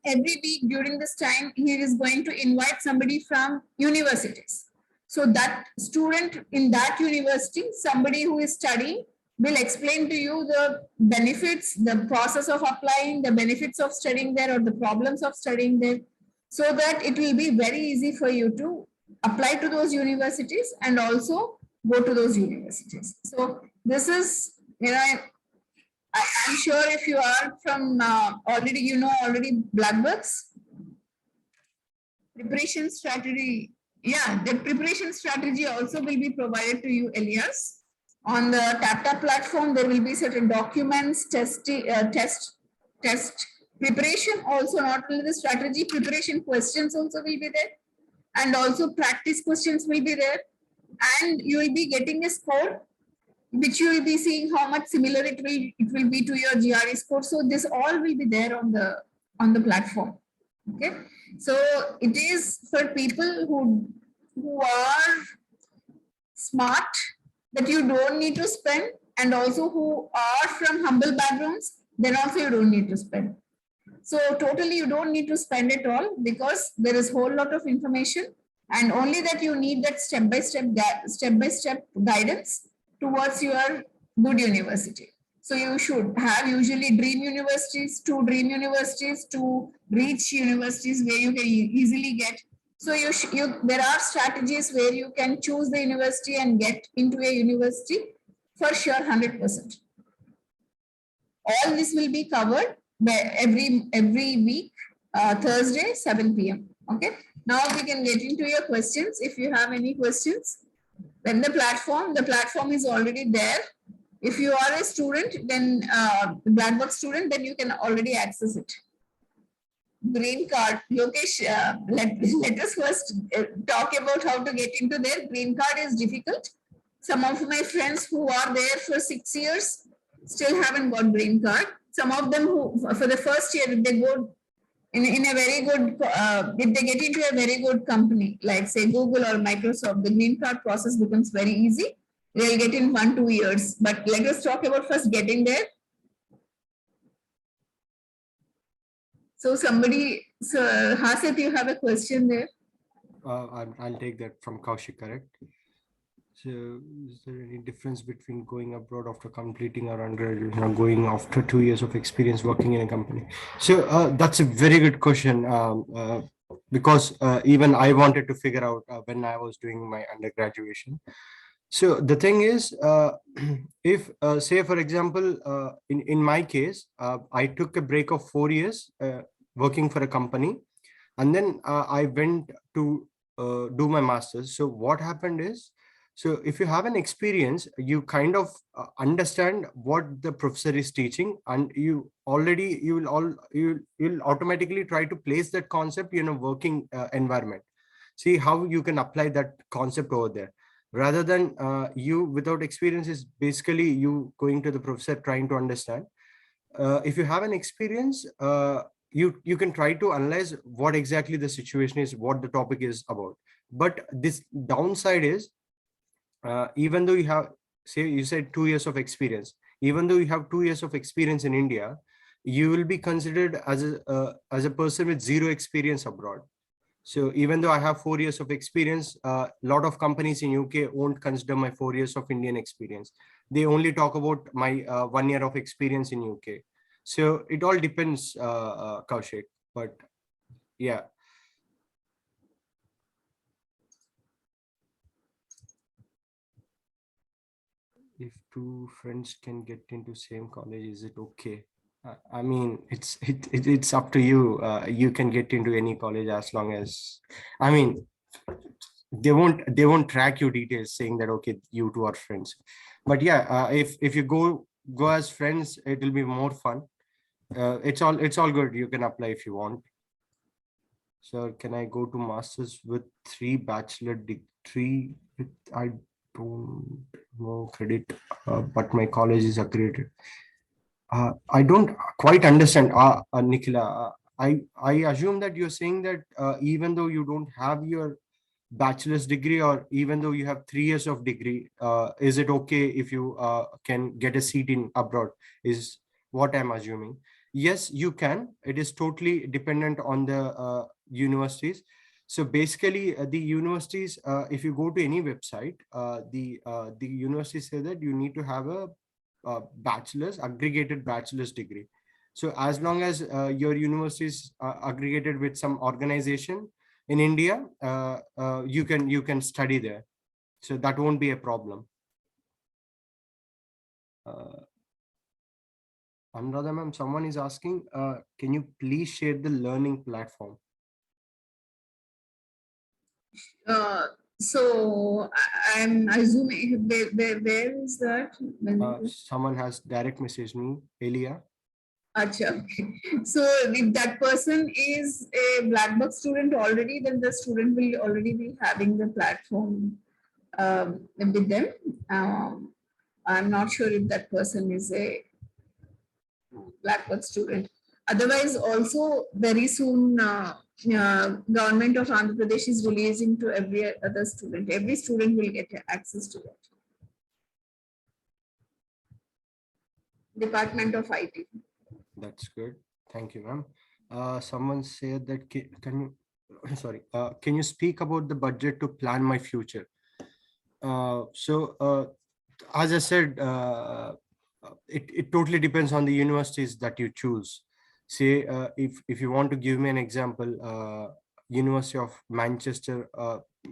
every week during this time, he is going to invite somebody from universities. So that student in that university, somebody who is studying, will explain to you the benefits, the process of applying, the benefits of studying there or the problems of studying there, so that it will be very easy for you to apply to those universities and also go to those universities. So this is, I'm sure if you are from already Blackbucks. Preparation strategy. Yeah, the preparation strategy also will be provided to you, Elias. On the TapTap platform, there will be certain documents, test preparation, also not only the strategy, preparation questions also will be there. And also practice questions will be there. And you will be getting a score, which you will be seeing how much similar it will be to your GRE score. So this all will be there on the platform. Okay. So it is for people who are smart, that you don't need to spend, and also who are from humble backgrounds, then also you don't need to spend. So totally you don't need to spend it all, because there is a whole lot of information, and only that you need that step-by-step guidance towards your good university. So you should have usually dream universities, two dream universities, to reach universities where you can easily get. So there are strategies where you can choose the university and get into a university for sure 100%. All this will be covered by every week, Thursday, 7 p.m. Okay. Now we can get into your questions. If you have any questions, then the platform is already there. If you are a student, then Blackbucks student, then you can already access it. Green card, Yogesh, let us first talk about how to get into there. Green card is difficult. Some of my friends who are there for 6 years still haven't got green card. Some of them who for the first year, if they go in a very good, if they get into a very good company, like say Google or Microsoft, the green card process becomes very easy. They'll get in 1-2 years. But let us talk about first getting there. So Hasit, you have a question there? I'll take that from Kaushik, correct? So is there any difference between going abroad after completing our undergraduate or going after 2 years of experience working in a company? So that's a very good question, because even I wanted to figure out when I was doing my undergraduation. So the thing is, if say, for example, in my case, I took a break of 4 years working for a company, and then I went to do my master's. So what happened is, so if you have an experience, you kind of understand what the professor is teaching, and you'll automatically try to place that concept in a working environment. See how you can apply that concept over there, rather than you without experience is basically you going to the professor trying to understand. If you have an experience, you can try to analyze what exactly the situation is, what the topic is about. But this downside is, even though you have, say you said 2 years of experience, even though you have 2 years of experience in India, you will be considered as a person with zero experience abroad. So even though I have 4 years of experience, a lot of companies in UK won't consider my 4 years of Indian experience. They only talk about my 1 year of experience in UK. So it all depends, Kaushik, but yeah. If two friends can get into same college, is it okay? I mean, it's up to you. You can get into any college as long as, I mean, they won't track your details saying that okay, you two are friends. But yeah, if you go as friends, it will be more fun. It's all good. You can apply if you want. Sir, can I go to masters with 3 with, I don't know credit, but my college is accredited. I don't quite understand, Nikhila. I assume that you're saying that even though you don't have your bachelor's degree, or even though you have 3 years of degree, is it okay if you can get a seat in abroad? Is what I'm assuming. Yes, you can. It is totally dependent on the universities. So basically, the universities, if you go to any website, the universities say that you need to have a bachelor's, aggregated bachelor's degree. So as long as your university is aggregated with some organization in India, you can study there. So that won't be a problem. Anuradha ma'am, someone is asking, can you please share the learning platform? So I'm assuming where is that? Someone has direct messaged me, Elia. Acha, okay. So if that person is a Blackbucks student already, then the student will already be having the platform with them. I'm not sure if that person is a Blackbucks student. Otherwise, also very soon, government of Andhra Pradesh is releasing to every other student. Every student will get access to that. Department of IT. That's good. Thank you, ma'am. Someone said that can you sorry, can you speak about the budget to plan my future? As I said, it totally depends on the universities that you choose. Say, if you want to give me an example, University of Manchester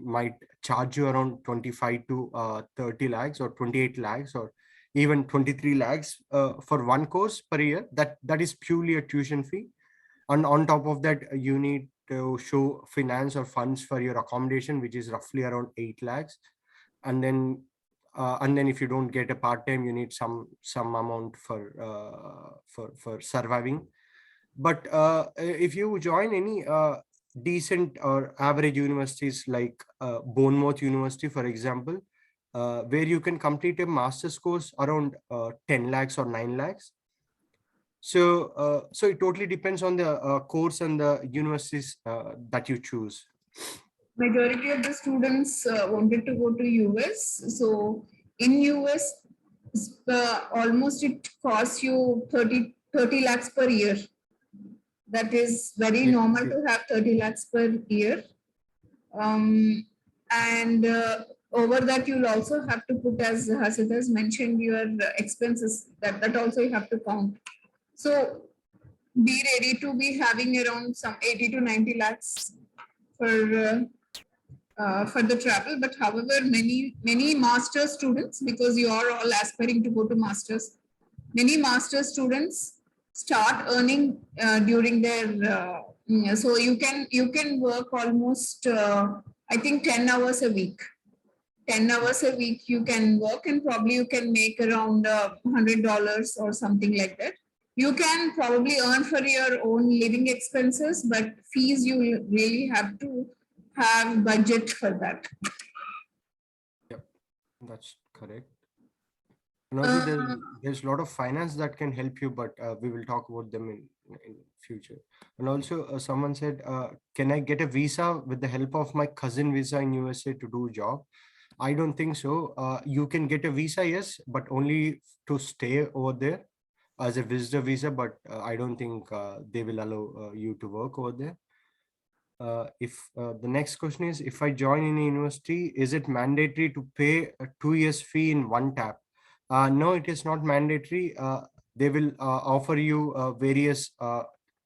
might charge you around 25 to 30 lakhs or 28 lakhs or even 23 lakhs for one course per year. That is purely a tuition fee. And on top of that, you need to show finance or funds for your accommodation, which is roughly around 8 lakhs. And then if you don't get a part-time, you need some amount for surviving. But if you join any decent or average universities like Bournemouth University, for example, where you can complete a master's course around 10 lakhs or 9 lakhs. So it totally depends on the course and the universities that you choose. Majority of the students wanted to go to US. So in US, almost it costs you 30 lakhs per year. That is very normal to have 30 lakhs per year. And over that, you'll also have to put, as Hasid has mentioned, your expenses. That also you have to count. So be ready to be having around some 80 to 90 lakhs for the travel. But however, many master students, because you are all aspiring to go to masters, many master students start earning during their so you can work almost I think 10 hours a week. 10 hours a week you can work, and probably you can make around $100 or something like that. You can probably earn for your own living expenses, but fees you really have to have budget for that. Yep, that's correct. And also there's a lot of finance that can help you, but we will talk about them in future. And also someone said, can I get a visa with the help of my cousin visa in USA to do job? I don't think so. You can get a visa, yes, but only to stay over there as a visitor visa, but I don't think they will allow you to work over there. If the next question is, if I join in a university, is it mandatory to pay a 2 years fee in one tap? No, it is not mandatory. They will offer you various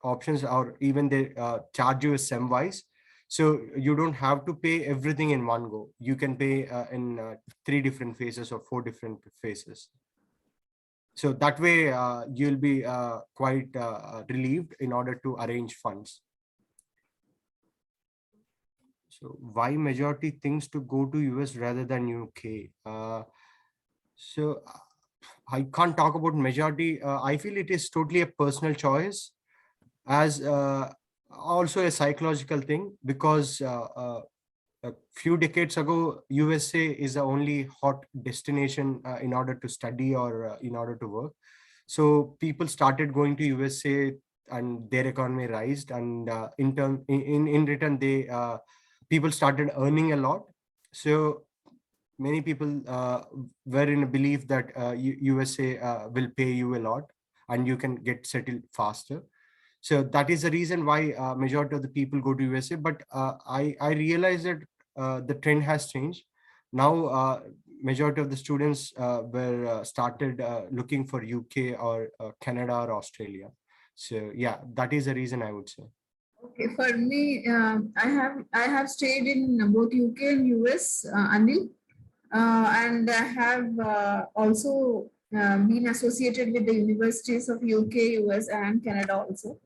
options, or even they charge you sem wise. So you don't have to pay everything in one go. You can pay in 3 different phases or 4 different phases. So that way you'll be quite relieved in order to arrange funds. So why majority thinks to go to US rather than UK? So I can't talk about majority. I feel it is totally a personal choice, as also a psychological thing, because a few decades ago, USA is the only hot destination in order to study or in order to work. So people started going to USA and their economy rised, and in return, they people started earning a lot. So many people were in a belief that USA will pay you a lot and you can get settled faster. So that is the reason why majority of the people go to USA. But I realize that the trend has changed. Now majority of the students were started looking for UK or Canada or Australia. So yeah, that is the reason I would say. Okay, for me, I have stayed in both UK and US, Anil, and I have also been associated with the universities of UK, US, and Canada also.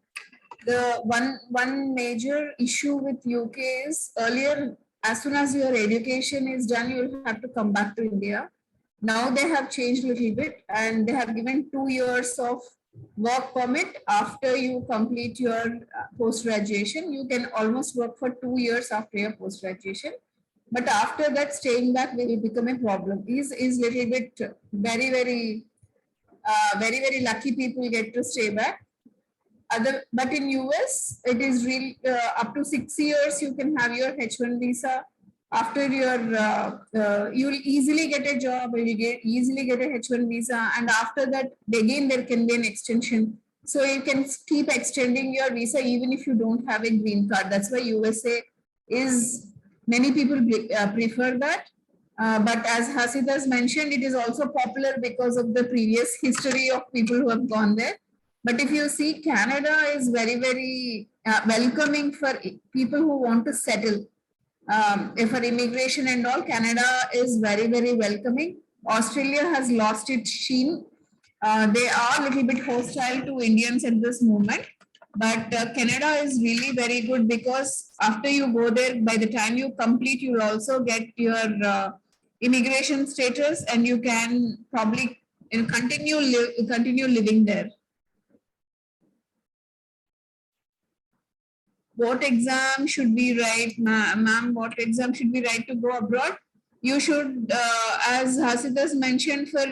The one major issue with UK is earlier, as soon as your education is done, you'll have to come back to India. Now they have changed a little bit, and they have given 2 years of work permit after you complete your post graduation. You can almost work for 2 years after your post graduation, but after that, staying back will become a problem. Is little bit very lucky people get to stay back. But in US, it is real up to 6 years. You can have your H1 visa. After your, you will easily get a job, or you easily get a H1 visa, and after that, again there can be an extension. So you can keep extending your visa even if you don't have a green card. That's why USA is, many people prefer that. But as Hasid has mentioned, it is also popular because of the previous history of people who have gone there. But if you see, Canada is very welcoming for people who want to settle. For immigration and all, Canada is very welcoming. Australia has lost its sheen. They are a little bit hostile to Indians at this moment. But Canada is really very good, because after you go there, by the time you complete, you'll also get your immigration status, and you can probably continue living there. What exam should we write, ma'am? What exam should we write to go abroad? You should, as Hasid has mentioned, for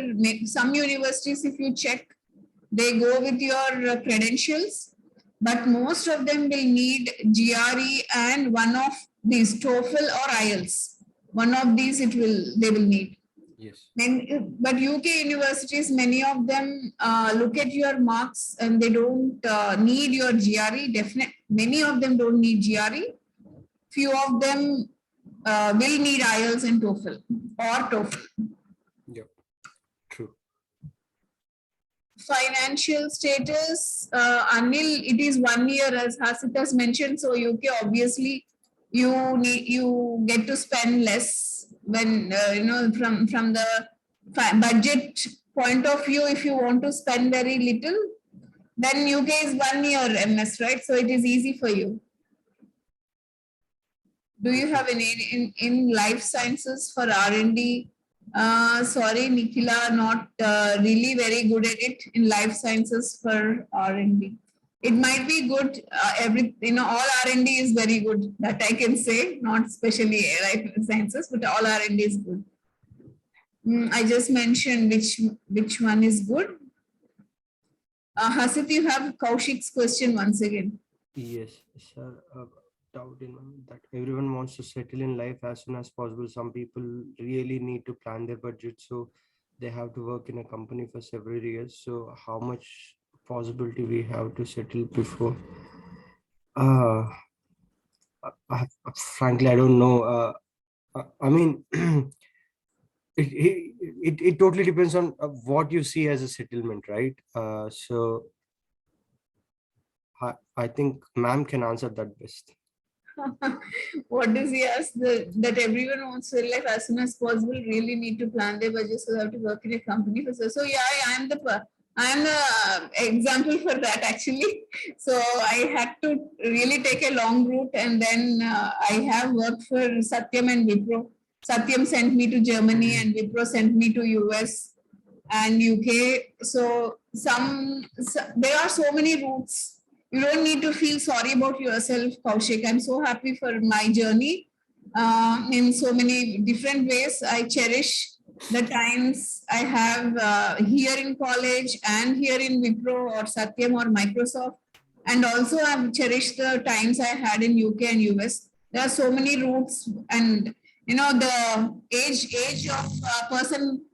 some universities, if you check, they go with your credentials, but most of them will need GRE and one of these, TOEFL or IELTS. One of these they will need. Yes. But UK universities, many of them look at your marks and they don't need your GRE. Many of them don't need GRE. Few of them will need IELTS and TOEFL or TOEFL. Yep. True. Financial status, Anil, it is 1 year, as Hasit has mentioned. So UK, obviously, you get to spend less when from the budget point of view. If you want to spend very little, then UK is 1 year MS, right? So it is easy for you. Do you have any in life sciences for R&D? Sorry, Nikhila, not really very good at it in life sciences for R&D. It might be good. All R&D is very good. That I can say, not especially life sciences, but all R&D is good. I just mentioned which one is good. Hasit, you have Kaushik's question once again. Yes, sir. Doubt in that everyone wants to settle in life as soon as possible. Some people really need to plan their budget, so they have to work in a company for several years. So how much possibility we have to settle before? Frankly, I don't know. I mean, it totally depends on what you see as a settlement, right? So I think ma'am can answer that best. What does he ask? That everyone wants to life as soon as possible. Really need to plan their budget, so they have to work in a company. So yeah, I am the example for that actually. So I had to really take a long route, and then I have worked for Satyam and Wipro. Satyam sent me to Germany, and Wipro sent me to US and UK. So there are so many routes. You don't need to feel sorry about yourself, Kaushik. I'm so happy for my journey in so many different ways. I cherish the times I have here in college and here in Wipro or Satyam or Microsoft. And also I've cherished the times I had in UK and US. There are so many routes, and the age of a person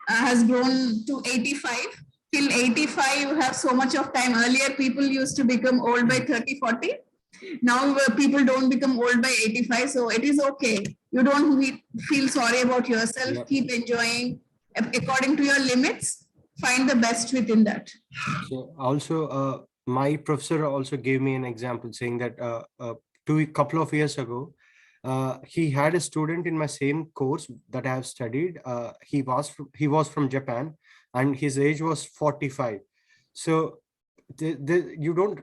has grown to 85. Till 85 you have so much of time. Earlier people used to become old by 30, 40. Now people don't become old by 85, so it is okay. You don't feel sorry about yourself. Yeah. Keep enjoying according to your limits. Find the best within that. So also, my professor also gave me an example saying that a couple of years ago, he had a student in my same course that I have studied. He was from Japan, and his age was 45. So you don't.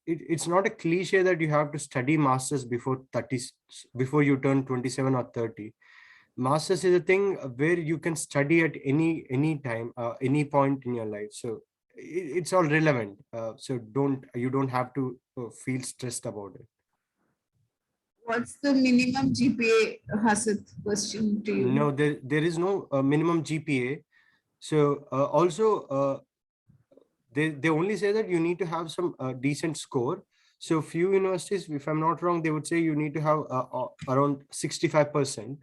It's not a cliche that you have to study masters before 30, before you turn 27 or 30. Masters is a thing where you can study at any time, any point in your life. So it's all relevant. So you don't have to feel stressed about it. What's the minimum GPA, Hasit? Question to you. No, there is no minimum GPA. So also they only say that you need to have some decent score. So few universities, if I'm not wrong, they would say you need to have around 65%.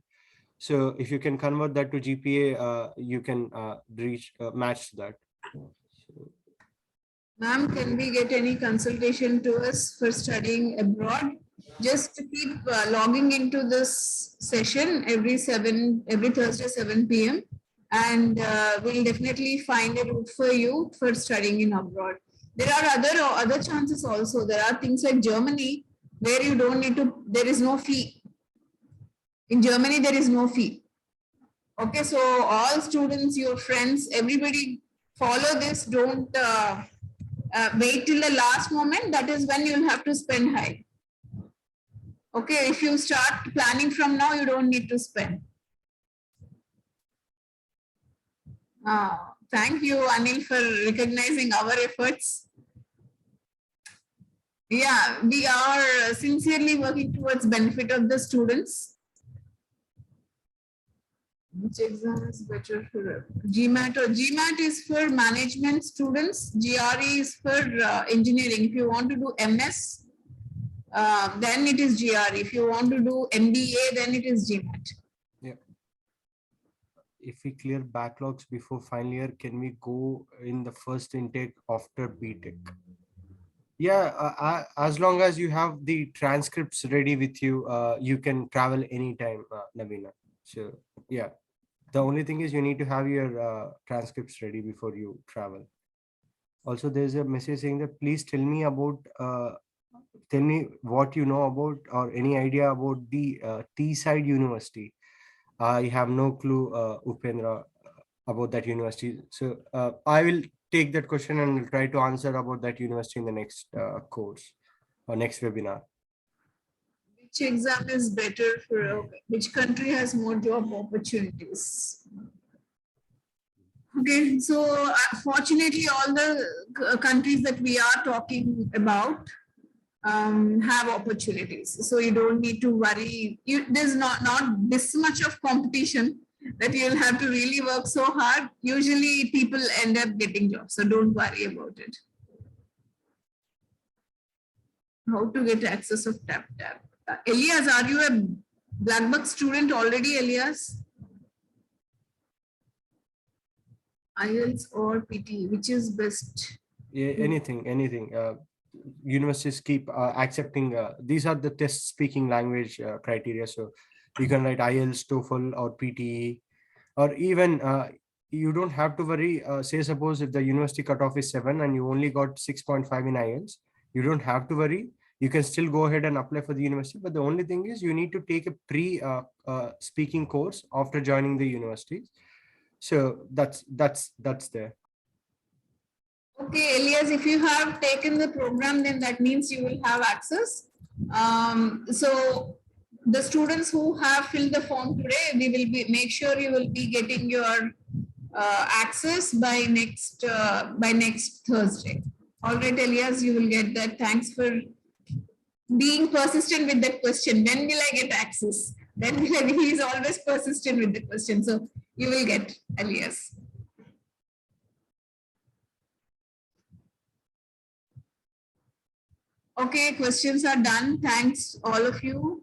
So if you can convert that to GPA, you can match that. Ma'am, can we get any consultation to us for studying abroad? Just to keep logging into this session every Thursday, 7 p.m. And we'll definitely find a route for you for studying in abroad. There are other chances also. There are things like Germany where you don't need to, there is no fee. In Germany, there is no fee. Okay, so all students, your friends, everybody follow this. Don't wait till the last moment. That is when you'll have to spend high. Okay, if you start planning from now, you don't need to spend. Thank you, Anil, for recognizing our efforts. Yeah, we are sincerely working towards benefit of the students. Which exam is better for GMAT? Or GMAT is for management students. GRE is for engineering. If you want to do MS, then it is GRE. If you want to do MBA, then it is GMAT. Yeah. If we clear backlogs before final year, can we go in the first intake after BTech? Yeah, as long as you have the transcripts ready with you, you can travel anytime, Navina. So yeah, the only thing is you need to have your transcripts ready before you travel. Also, there's a message saying that please tell me what you know about or any idea about the Teesside University. I have no clue, Upendra, about that university. So I will take that question and try to answer about that university in the next course or next webinar. Which exam is better for which country has more job opportunities? Okay, so fortunately, all the countries that we are talking about have opportunities. So you don't need to worry. There's not this much of competition that you'll have to really work so hard. Usually people end up getting jobs, so don't worry about it. How to get access of tap. Elias, are you a Blackbucks student already, Elias? IELTS or PT, which is best? Yeah, anything. Universities keep accepting. These are the test speaking language criteria. So you can write IELTS, TOEFL, or PTE, or even you don't have to worry. Say suppose if the university cutoff is 7 and you only got 6.5 in IELTS, you don't have to worry. you can still go ahead and apply for the university. But the only thing is you need to take a speaking course after joining the university. So that's there. Okay, Elias, if you have taken the program, then that means you will have access. So the students who have filled the form today, we will make sure you will be getting your access by next Thursday. All right, Elias, you will get that. Thanks for being persistent with that question. When will I get access? Then he is always persistent with the question. So you will get, Elias. Okay, questions are done. Thanks, all of you.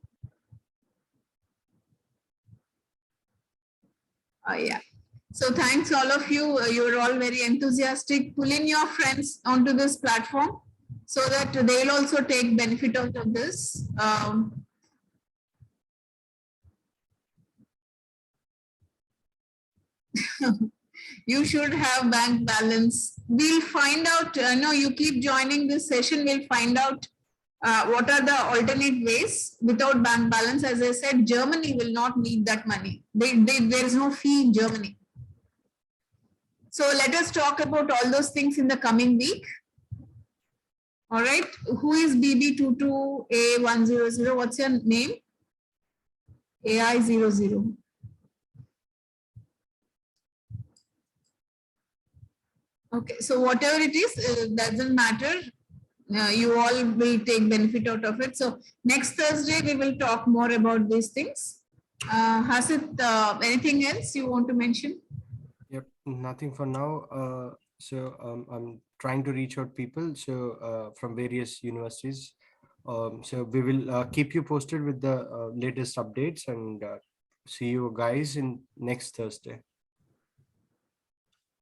Yeah. So thanks, all of you. You're all very enthusiastic. Pull in your friends onto this platform so that they'll also take benefit out of this. You should have bank balance. We'll find out. No, you keep joining this session. We'll find out what are the alternate ways without bank balance. As I said, Germany will not need that money. There is no fee in Germany. So let us talk about all those things in the coming week. All right. Who is BB22A100? What's your name? AI00. Okay. So whatever it is, doesn't matter. You all will take benefit out of it. So next Thursday, we will talk more about these things. Hasit, anything else you want to mention? Yep, nothing for now. So I'm trying to reach out people from various universities. So we will keep you posted with the latest updates, and see you guys in next Thursday.